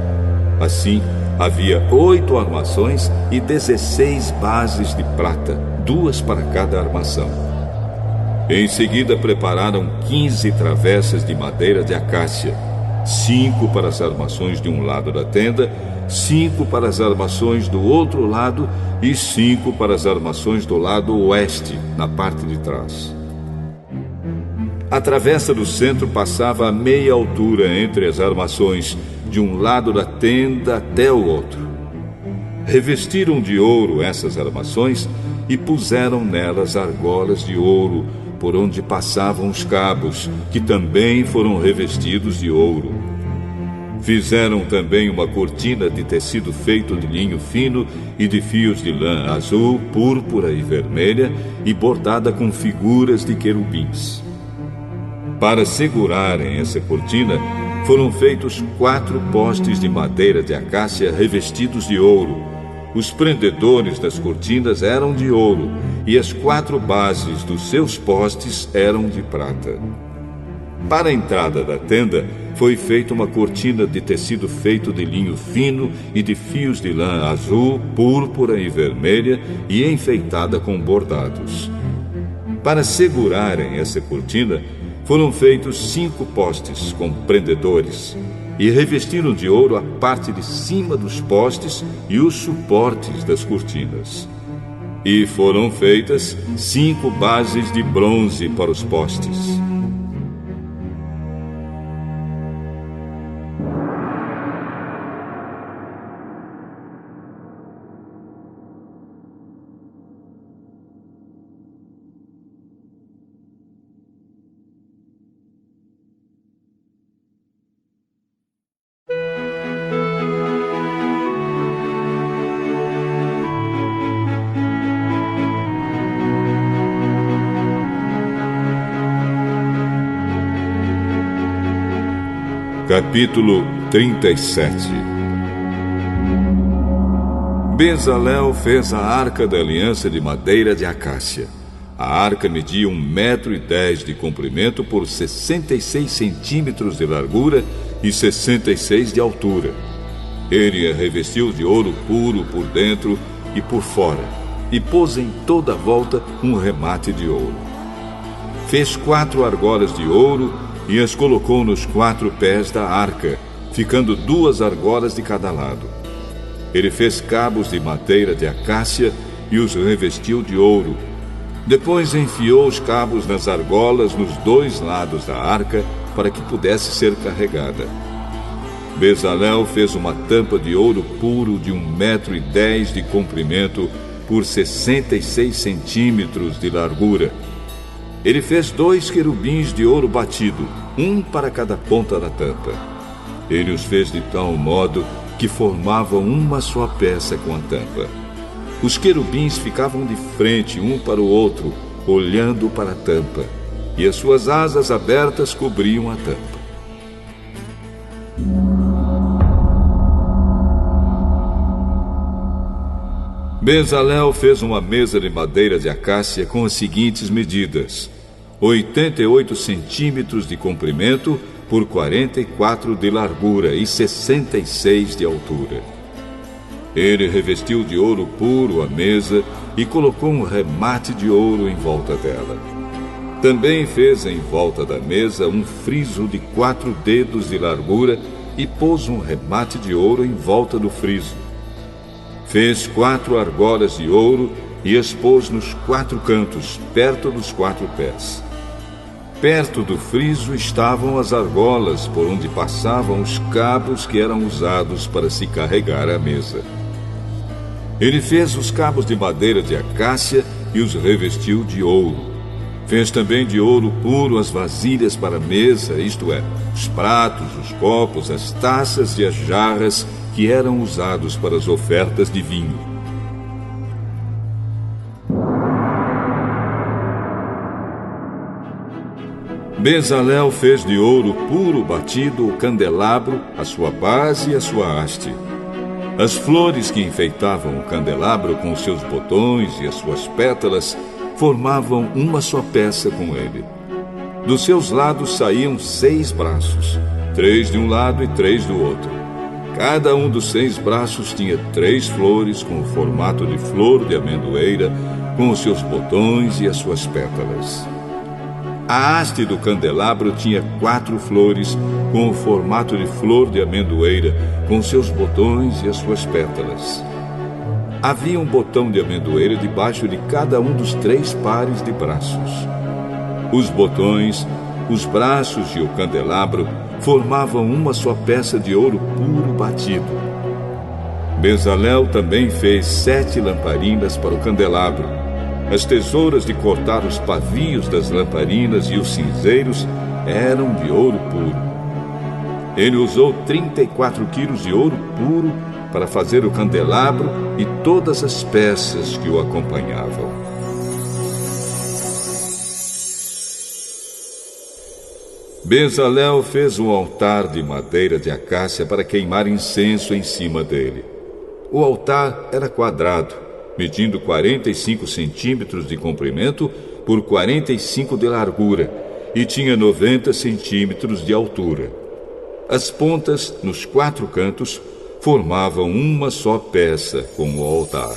Assim, havia 8 armações e 16 bases de prata, 2 para cada armação. Em seguida, prepararam 15 travessas de madeira de acácia, 5 para as armações de um lado da tenda, 5 para as armações do outro lado e 5 para as armações do lado oeste, na parte de trás. A travessa do centro passava a meia altura entre as armações, de um lado da tenda até o outro. Revestiram de ouro essas armações e puseram nelas argolas de ouro, por onde passavam os cabos, que também foram revestidos de ouro. Fizeram também uma cortina de tecido feito de linho fino e de fios de lã azul, púrpura e vermelha, e bordada com figuras de querubins. Para segurarem essa cortina, foram feitos 4 postes de madeira de acácia revestidos de ouro. Os prendedores das cortinas eram de ouro, e as 4 bases dos seus postes eram de prata. Para a entrada da tenda, foi feita uma cortina de tecido feito de linho fino e de fios de lã azul, púrpura e vermelha, e enfeitada com bordados. Para segurarem essa cortina, foram feitos 5 postes com prendedores, e revestiram de ouro a parte de cima dos postes e os suportes das cortinas. E foram feitas 5 bases de bronze para os postes. Capítulo 37. Bezalel fez a arca da aliança de madeira de acácia. A arca media 1,10 m de comprimento por 66 centímetros de largura e 66 de altura. Ele a revestiu de ouro puro por dentro e por fora, e pôs em toda a volta um remate de ouro. Fez 4 argolas de ouro e as colocou nos 4 pés da arca, ficando 2 argolas de cada lado. Ele fez cabos de madeira de acácia e os revestiu de ouro. Depois enfiou os cabos nas argolas nos 2 lados da arca para que pudesse ser carregada. Bezalel fez uma tampa de ouro puro de 1,10 m de comprimento por 66 centímetros de largura. Ele fez 2 querubins de ouro batido, um para cada ponta da tampa. Ele os fez de tal modo que formavam uma só peça com a tampa. Os querubins ficavam de frente um para o outro, olhando para a tampa, e as suas asas abertas cobriam a tampa. Bezalel fez uma mesa de madeira de acácia com as seguintes medidas: 88 centímetros de comprimento por 44 de largura e 66 de altura. Ele revestiu de ouro puro a mesa e colocou um remate de ouro em volta dela. Também fez em volta da mesa um friso de 4 dedos de largura e pôs um remate de ouro em volta do friso. Fez 4 argolas de ouro e as pôs nos 4 cantos, perto dos 4 pés. Perto do friso estavam as argolas por onde passavam os cabos que eram usados para se carregar a mesa. Ele fez os cabos de madeira de acácia e os revestiu de ouro. Fez também de ouro puro as vasilhas para a mesa, isto é, os pratos, os copos, as taças e as jarras que eram usados para as ofertas de vinho. Bezalel fez de ouro puro batido o candelabro, a sua base e a sua haste. As flores que enfeitavam o candelabro com os seus botões e as suas pétalas formavam uma só peça com ele. Dos seus lados saíam 6 braços, 3 de um lado e 3 do outro. Cada um dos 6 braços tinha 3 flores com o formato de flor de amendoeira, com os seus botões e as suas pétalas. A haste do candelabro tinha 4 flores com o formato de flor de amendoeira, com seus botões e as suas pétalas. Havia um botão de amendoeira debaixo de cada um dos 3 pares de braços. Os botões, os braços e o candelabro formavam uma só peça de ouro puro batido. Bezalel também fez 7 lamparinas para o candelabro. As tesouras de cortar os pavios das lamparinas e os cinzeiros eram de ouro puro. Ele usou 34 quilos de ouro puro para fazer o candelabro e todas as peças que o acompanhavam. Bezalel fez um altar de madeira de acácia para queimar incenso em cima dele. O altar era quadrado, medindo 45 centímetros de comprimento por 45 de largura, e tinha 90 centímetros de altura. As pontas, nos 4 cantos, formavam uma só peça com o altar.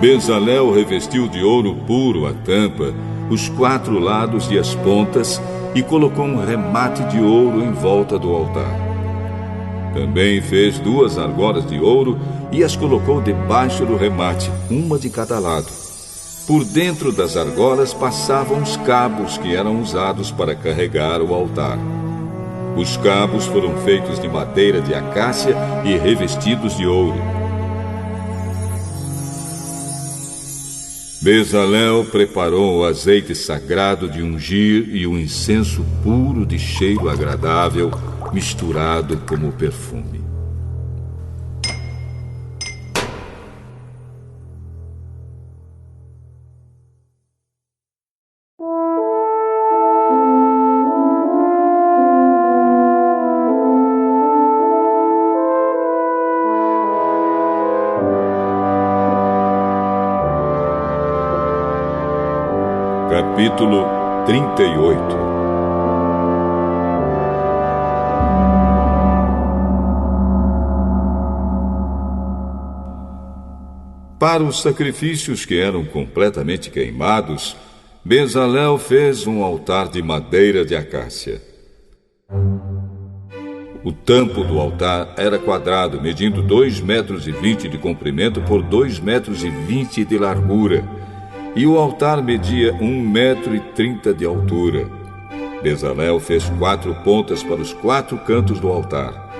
Bezalel revestiu de ouro puro a tampa, os 4 lados e as pontas, e colocou um remate de ouro em volta do altar. Também fez 2 argolas de ouro e as colocou debaixo do remate, uma de cada lado. Por dentro das argolas passavam os cabos que eram usados para carregar o altar. Os cabos foram feitos de madeira de acácia e revestidos de ouro. Bezalel preparou o azeite sagrado de ungir e o incenso puro de cheiro agradável, misturado como perfume. Capítulo 38. Para os sacrifícios que eram completamente queimados, Bezalel fez um altar de madeira de acácia. O tampo do altar era quadrado, medindo 2,20 metros de comprimento por 2,20 metros de largura, e o altar media 1,30 metro de altura. Bezalel fez 4 pontas para os 4 cantos do altar.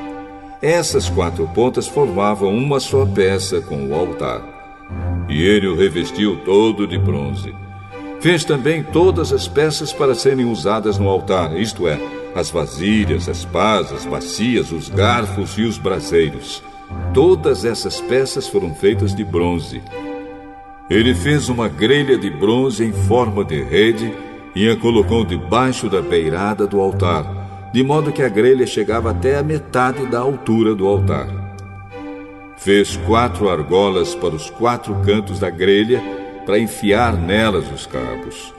Essas 4 pontas formavam uma só peça com o altar. E ele o revestiu todo de bronze. Fez também todas as peças para serem usadas no altar, isto é, as vasilhas, as pás, as bacias, os garfos e os braseiros. Todas essas peças foram feitas de bronze. Ele fez uma grelha de bronze em forma de rede e a colocou debaixo da beirada do altar, de modo que a grelha chegava até a metade da altura do altar. Fez 4 argolas para os 4 cantos da grelha, para enfiar nelas os cabos.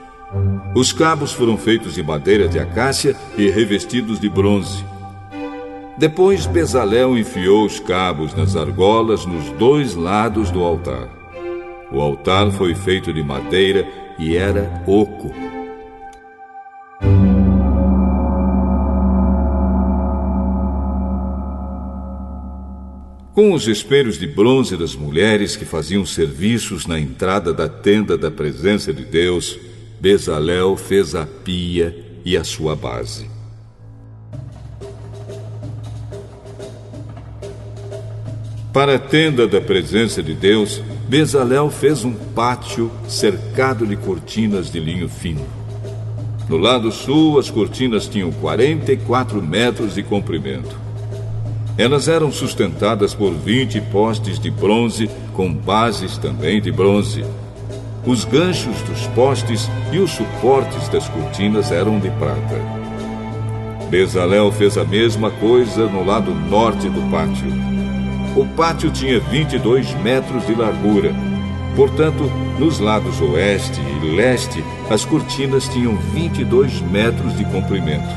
Os cabos foram feitos de madeira de acácia e revestidos de bronze. Depois Bezalel enfiou os cabos nas argolas nos 2 lados do altar. O altar foi feito de madeira e era oco. Com os espelhos de bronze das mulheres que faziam serviços na entrada da tenda da presença de Deus, Bezalel fez a pia e a sua base. Para a tenda da presença de Deus, Bezalel fez um pátio cercado de cortinas de linho fino. No lado sul, as cortinas tinham 44 metros de comprimento. Elas eram sustentadas por 20 postes de bronze, com bases também de bronze. Os ganchos dos postes e os suportes das cortinas eram de prata. Bezalel fez a mesma coisa no lado norte do pátio. O pátio tinha 22 metros de largura. Portanto, nos lados oeste e leste, as cortinas tinham 22 metros de comprimento.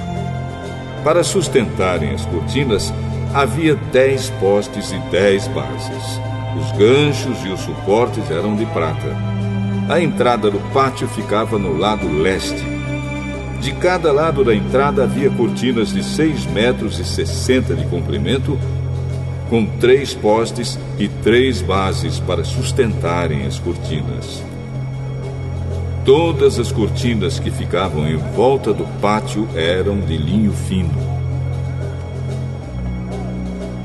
Para sustentarem as cortinas, havia 10 postes e 10 bases. Os ganchos e os suportes eram de prata. A entrada do pátio ficava no lado leste. De cada lado da entrada havia cortinas de 6,60 metros de comprimento, com 3 postes e 3 bases para sustentarem as cortinas. Todas as cortinas que ficavam em volta do pátio eram de linho fino.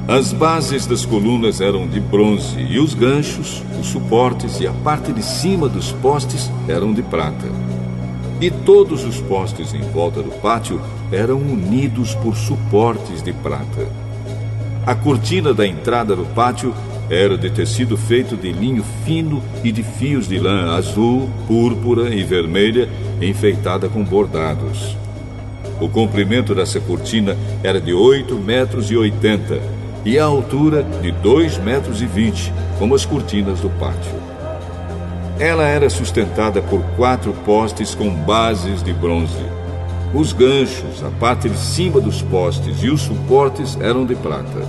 As bases das colunas eram de bronze e os ganchos, os suportes e a parte de cima dos postes eram de prata. E todos os postes em volta do pátio eram unidos por suportes de prata. A cortina da entrada do pátio era de tecido feito de linho fino e de fios de lã azul, púrpura e vermelha, enfeitada com bordados. O comprimento dessa cortina era de 8,80 metros e a altura de 2,20 metros, como as cortinas do pátio. Ela era sustentada por 4 postes com bases de bronze. Os ganchos, a parte de cima dos postes e os suportes eram de prata.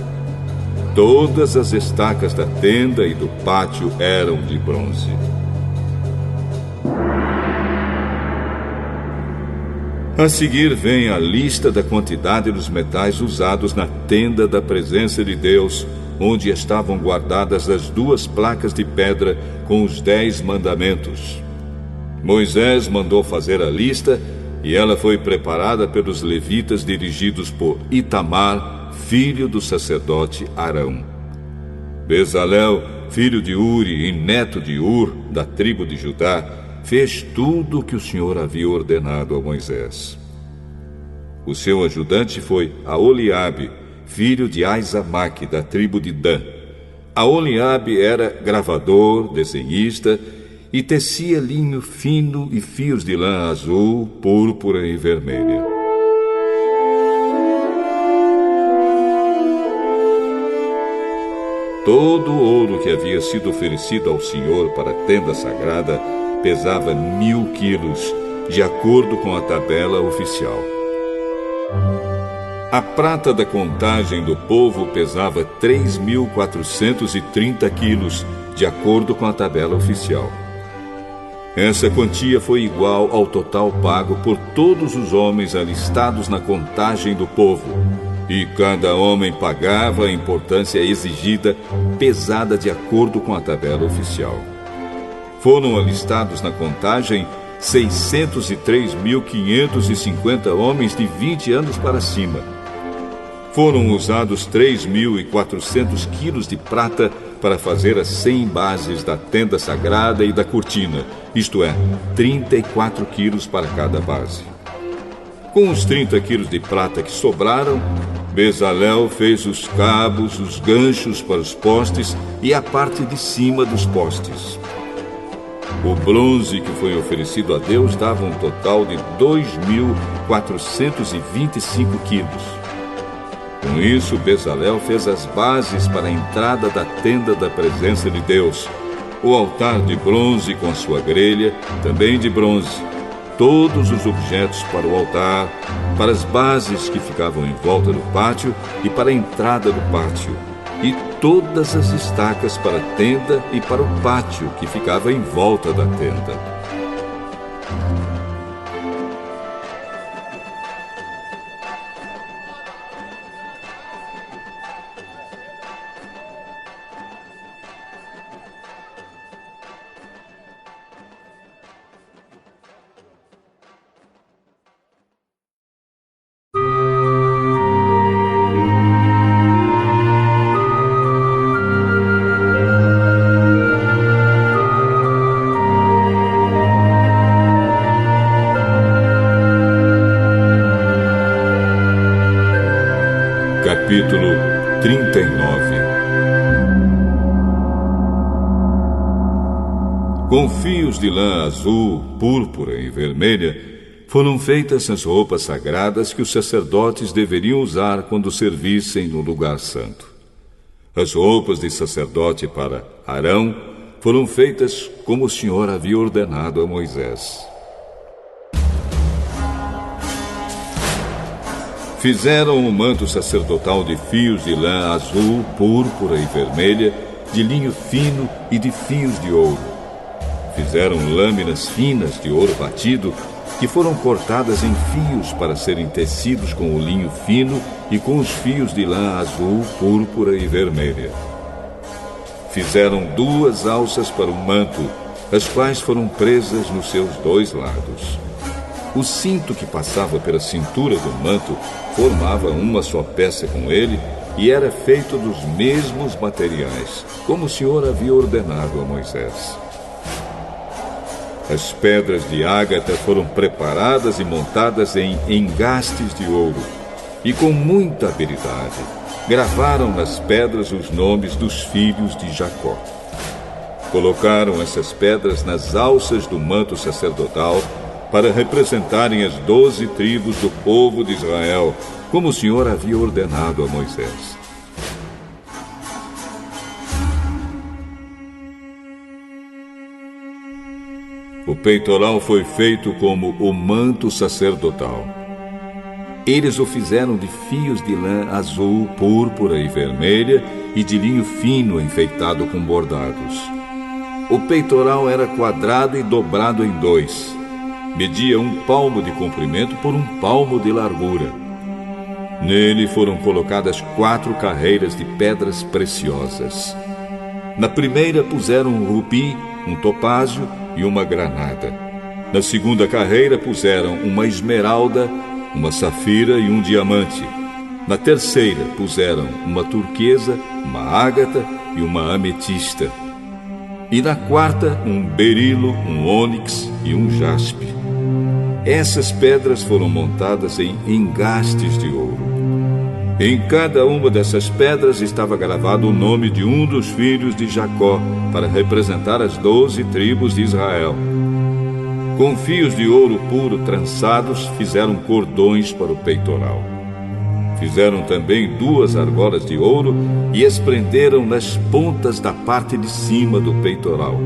Todas as estacas da tenda e do pátio eram de bronze. A seguir vem a lista da quantidade dos metais usados na tenda da presença de Deus, onde estavam guardadas as 2 placas de pedra com os 10 mandamentos. Moisés mandou fazer a lista e ela foi preparada pelos levitas dirigidos por Itamar, filho do sacerdote Arão. Bezalel, filho de Uri e neto de Ur, da tribo de Judá, fez tudo o que o Senhor havia ordenado a Moisés. O seu ajudante foi Aholiabe, filho de Aizamaque, da tribo de Dan. Aholiabe era gravador, desenhista e tecia linho fino e fios de lã azul, púrpura e vermelha. Todo o ouro que havia sido oferecido ao Senhor para a tenda sagrada pesava 1.000 quilos de acordo com a tabela oficial. A prata da contagem do povo pesava 3.430 quilos, de acordo com a tabela oficial. Essa quantia foi igual ao total pago por todos os homens alistados na contagem do povo, e cada homem pagava a importância exigida, pesada de acordo com a tabela oficial. Foram alistados na contagem 603.550 homens de 20 anos para cima. Foram usados 3.400 quilos de prata para fazer as 100 bases da tenda sagrada e da cortina, isto é, 34 quilos para cada base. Com os 30 quilos de prata que sobraram, Bezalel fez os cabos, os ganchos para os postes e a parte de cima dos postes. O bronze que foi oferecido a Deus dava um total de 2.425 quilos. Com isso, Bezalel fez as bases para a entrada da tenda da presença de Deus, o altar de bronze com a sua grelha, também de bronze, todos os objetos para o altar, para as bases que ficavam em volta do pátio e para a entrada do pátio, e todas as estacas para a tenda e para o pátio que ficava em volta da tenda. Capítulo 39. Com fios de lã azul, púrpura e vermelha, foram feitas as roupas sagradas que os sacerdotes deveriam usar quando servissem no lugar santo. As roupas de sacerdote para Arão foram feitas como o Senhor havia ordenado a Moisés. Fizeram um manto sacerdotal de fios de lã azul, púrpura e vermelha, de linho fino e de fios de ouro. Fizeram lâminas finas de ouro batido, que foram cortadas em fios para serem tecidos com o linho fino e com os fios de lã azul, púrpura e vermelha. Fizeram 2 alças para o manto, as quais foram presas nos seus 2 lados. O cinto que passava pela cintura do manto formava uma só peça com ele e era feito dos mesmos materiais, como o Senhor havia ordenado a Moisés. As pedras de ágata foram preparadas e montadas em engastes de ouro, e com muita habilidade gravaram nas pedras os nomes dos filhos de Jacó. Colocaram essas pedras nas alças do manto sacerdotal para representarem as 12 tribos do povo de Israel, como o Senhor havia ordenado a Moisés. O peitoral foi feito como o manto sacerdotal. Eles o fizeram de fios de lã azul, púrpura e vermelha e de linho fino enfeitado com bordados. O peitoral era quadrado e dobrado em 2. Media 1 palmo de comprimento por 1 palmo de largura. Nele foram colocadas 4 carreiras de pedras preciosas. Na primeira puseram um rubi, um topázio e uma granada. Na segunda carreira puseram uma esmeralda, uma safira e um diamante. Na terceira puseram uma turquesa, uma ágata e uma ametista. E na quarta um berilo, um ônix e um jaspe. Essas pedras foram montadas em engastes de ouro. Em cada uma dessas pedras estava gravado o nome de um dos filhos de Jacó, para representar as 12 tribos de Israel. Com fios de ouro puro trançados, fizeram cordões para o peitoral. Fizeram também 2 argolas de ouro e as prenderam nas pontas da parte de cima do peitoral.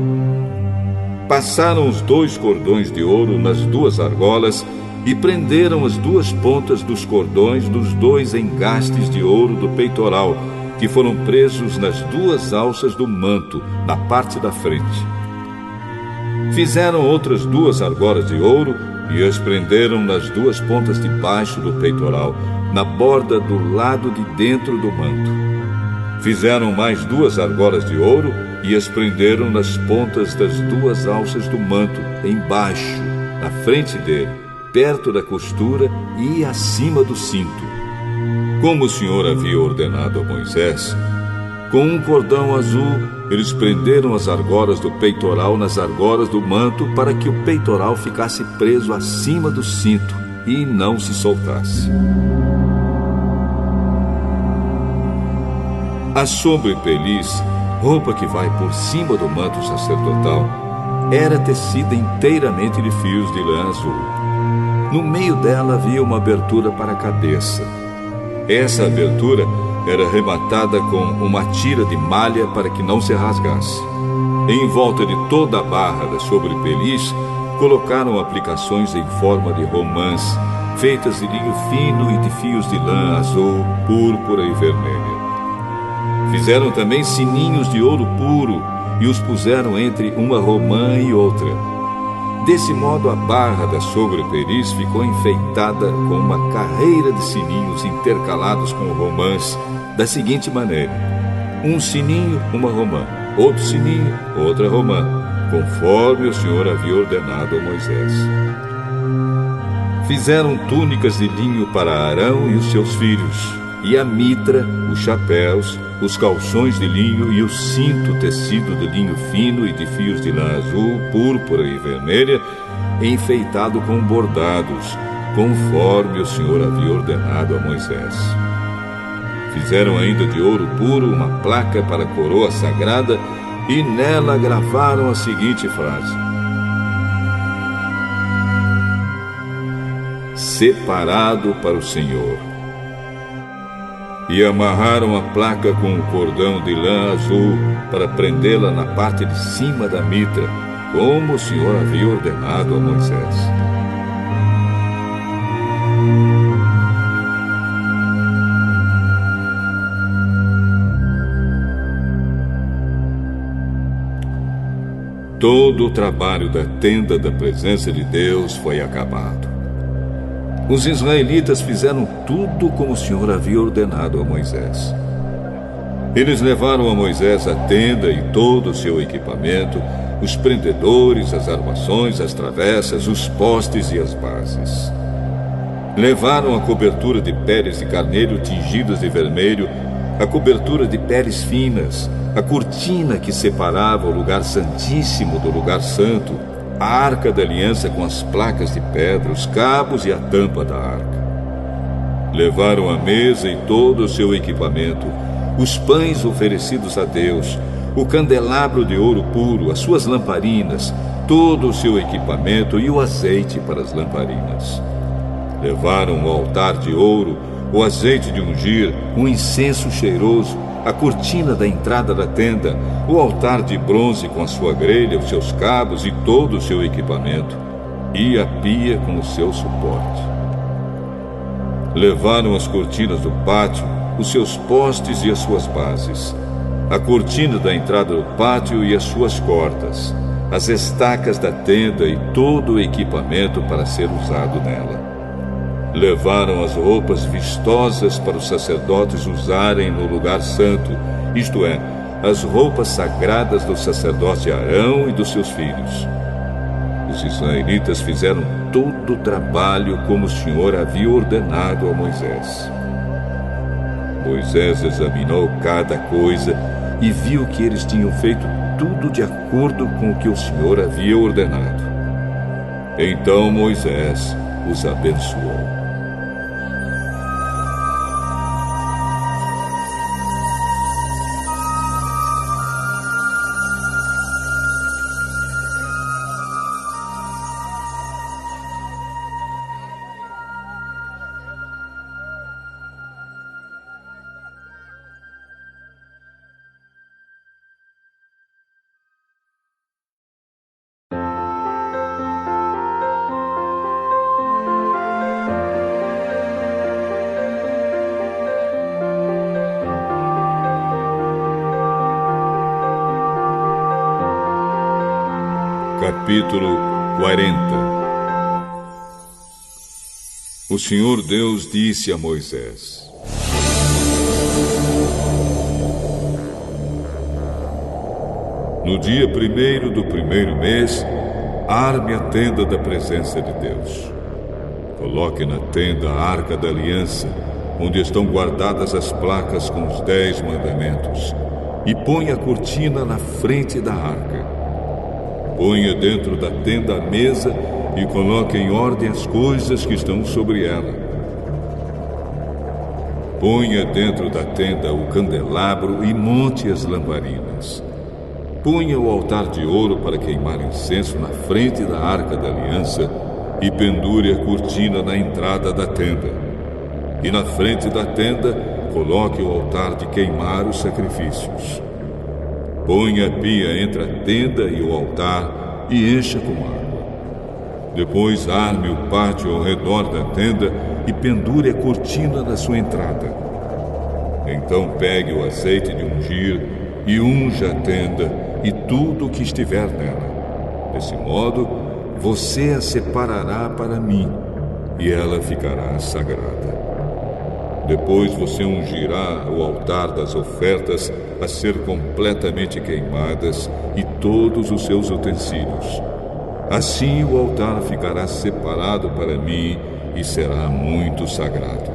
passaram os 2 cordões de ouro nas 2 argolas e prenderam as 2 pontas dos cordões dos 2 engastes de ouro do peitoral, que foram presos nas 2 alças do manto, na parte da frente. Fizeram outras 2 argolas de ouro e as prenderam nas 2 pontas de baixo do peitoral, na borda do lado de dentro do manto. Fizeram mais 2 argolas de ouro e as prenderam nas pontas das 2 alças do manto, embaixo, na frente dele, perto da costura e acima do cinto, como o Senhor havia ordenado a Moisés. Com um cordão azul, eles prenderam as argolas do peitoral nas argolas do manto para que o peitoral ficasse preso acima do cinto e não se soltasse. A sobrepeliz, roupa que vai por cima do manto sacerdotal, era tecida inteiramente de fios de lã azul. No meio dela havia uma abertura para a cabeça. Essa abertura era rematada com uma tira de malha para que não se rasgasse. Em volta de toda a barra da sobrepeliz, colocaram aplicações em forma de romãs, feitas de linho fino e de fios de lã azul, púrpura e vermelha. Fizeram também sininhos de ouro puro e os puseram entre uma romã e outra. Desse modo, a barra da sobrepeliz ficou enfeitada com uma carreira de sininhos intercalados com romãs, da seguinte maneira: um sininho, uma romã, outro sininho, outra romã, conforme o Senhor havia ordenado a Moisés. Fizeram túnicas de linho para Arão e os seus filhos, e a mitra, os chapéus, os calções de linho e o cinto tecido de linho fino e de fios de lã azul, púrpura e vermelha, enfeitado com bordados, conforme o Senhor havia ordenado a Moisés. Fizeram ainda de ouro puro uma placa para a coroa sagrada e nela gravaram a seguinte frase: Separado para o Senhor. E amarraram a placa com um cordão de lã azul para prendê-la na parte de cima da mitra, como o Senhor havia ordenado a Moisés. Todo o trabalho da tenda da presença de Deus foi acabado. Os israelitas fizeram tudo como o Senhor havia ordenado a Moisés. Eles levaram a Moisés a tenda e todo o seu equipamento, os prendedores, as armações, as travessas, os postes e as bases. Levaram a cobertura de peles de carneiro tingidas de vermelho, a cobertura de peles finas, a cortina que separava o lugar santíssimo do lugar santo, a arca da aliança com as placas de pedra, os cabos e a tampa da arca. Levaram a mesa e todo o seu equipamento, os pães oferecidos a Deus, o candelabro de ouro puro, as suas lamparinas, todo o seu equipamento e o azeite para as lamparinas. Levaram o altar de ouro, o azeite de ungir, o incenso cheiroso, a cortina da entrada da tenda, o altar de bronze com a sua grelha, os seus cabos e todo o seu equipamento, e a pia com o seu suporte. Levaram as cortinas do pátio, os seus postes e as suas bases, a cortina da entrada do pátio e as suas cordas, as estacas da tenda e todo o equipamento para ser usado nela. Levaram as roupas vistosas para os sacerdotes usarem no lugar santo, isto é, as roupas sagradas do sacerdote Arão e dos seus filhos. Os israelitas fizeram todo o trabalho como o Senhor havia ordenado a Moisés. Moisés examinou cada coisa e viu que eles tinham feito tudo de acordo com o que o Senhor havia ordenado. Então Moisés os abençoou. Capítulo 40. O Senhor Deus disse a Moisés: No dia 1º do primeiro mês, arme a tenda da presença de Deus. Coloque na tenda a arca da aliança, onde estão guardadas as placas com os 10 mandamentos, e ponha a cortina na frente da arca. Ponha dentro da tenda a mesa e coloque em ordem as coisas que estão sobre ela. Ponha dentro da tenda o candelabro e monte as lamparinas. Ponha o altar de ouro para queimar incenso na frente da arca da aliança e pendure a cortina na entrada da tenda. E na frente da tenda, coloque o altar de queimar os sacrifícios. Ponha a pia entre a tenda e o altar e encha com água. Depois arme o pátio ao redor da tenda e pendure a cortina da sua entrada. Então pegue o azeite de ungir e unja a tenda e tudo o que estiver nela. Desse modo, você a separará para mim e ela ficará sagrada. Depois você ungirá o altar das ofertas a ser completamente queimadas e todos os seus utensílios. Assim o altar ficará separado para mim e será muito sagrado.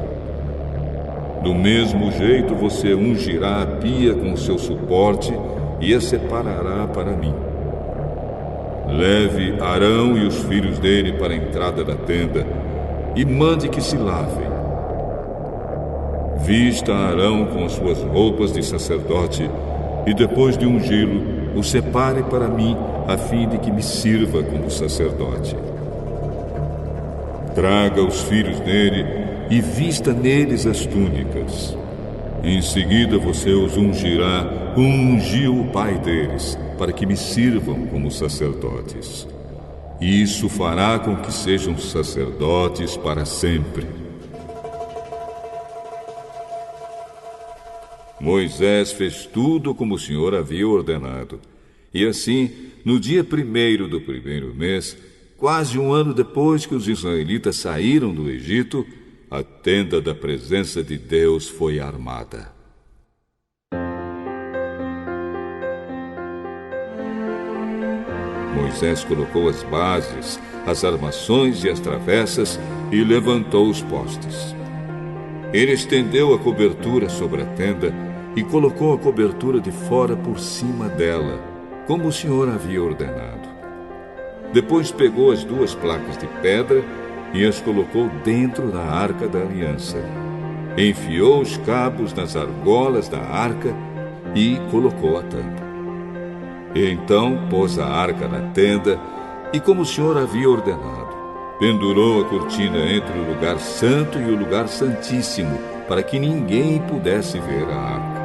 Do mesmo jeito você ungirá a pia com seu suporte e a separará para mim. Leve Arão e os filhos dele para a entrada da tenda e mande que se lavem. Vista Arão com as suas roupas de sacerdote e depois de ungí-lo, o separe para mim a fim de que me sirva como sacerdote. Traga os filhos dele e vista neles as túnicas. Em seguida você os ungirá como ungiu o pai deles, para que me sirvam como sacerdotes. E isso fará com que sejam sacerdotes para sempre. Moisés fez tudo como o Senhor havia ordenado. E assim, no dia 1º do primeiro mês, quase um ano depois que os israelitas saíram do Egito, a tenda da presença de Deus foi armada. Moisés colocou as bases, as armações e as travessas e levantou os postes. Ele estendeu a cobertura sobre a tenda e colocou a cobertura de fora por cima dela, como o Senhor havia ordenado. Depois pegou as 2 placas de pedra e as colocou dentro da arca da aliança. Enfiou os cabos nas argolas da arca e colocou a tampa. Então pôs a arca na tenda e, como o Senhor havia ordenado, pendurou a cortina entre o lugar santo e o lugar santíssimo, para que ninguém pudesse ver a arca.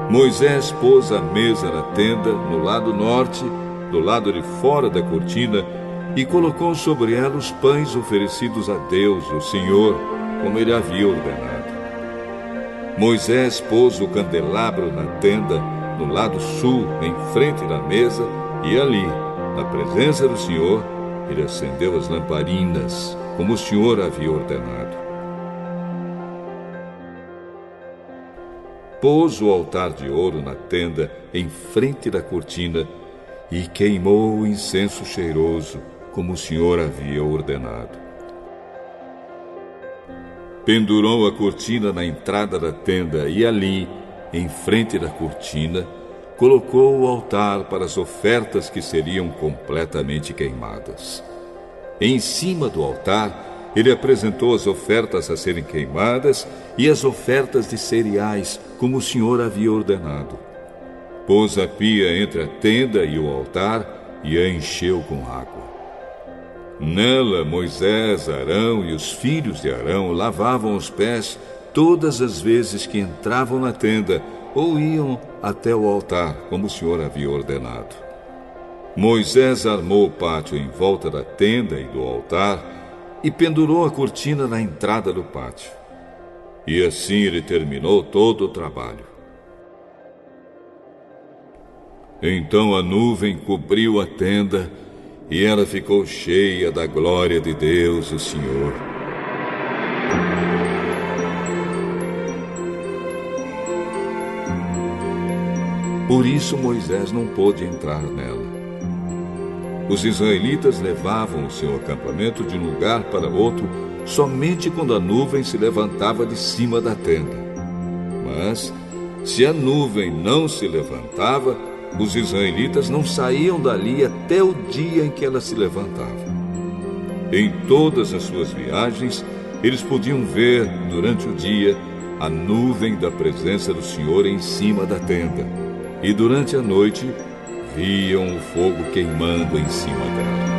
Moisés pôs a mesa na tenda, no lado norte, do lado de fora da cortina, e colocou sobre ela os pães oferecidos a Deus, o Senhor, como ele havia ordenado. Moisés pôs o candelabro na tenda, no lado sul, em frente da mesa, e ali, na presença do Senhor, ele acendeu as lamparinas, como o Senhor havia ordenado. Pôs o altar de ouro na tenda, em frente da cortina, e queimou o incenso cheiroso, como o Senhor havia ordenado. Pendurou a cortina na entrada da tenda e ali, em frente da cortina, colocou o altar para as ofertas que seriam completamente queimadas. Em cima do altar, ele apresentou as ofertas a serem queimadas e as ofertas de cereais, como o Senhor havia ordenado. Pôs a pia entre a tenda e o altar e a encheu com água. Nela, Moisés, Arão e os filhos de Arão lavavam os pés todas as vezes que entravam na tenda ou iam até o altar, como o Senhor havia ordenado. Moisés armou o pátio em volta da tenda e do altar e pendurou a cortina na entrada do pátio. E assim ele terminou todo o trabalho. Então a nuvem cobriu a tenda e ela ficou cheia da glória de Deus, o Senhor. Por isso Moisés não pôde entrar nela. Os israelitas levavam o seu acampamento de um lugar para outro somente quando a nuvem se levantava de cima da tenda. Mas, se a nuvem não se levantava, os israelitas não saíam dali até o dia em que ela se levantava. Em todas as suas viagens, eles podiam ver, durante o dia, a nuvem da presença do Senhor em cima da tenda. E durante a noite, viam o fogo queimando em cima dela.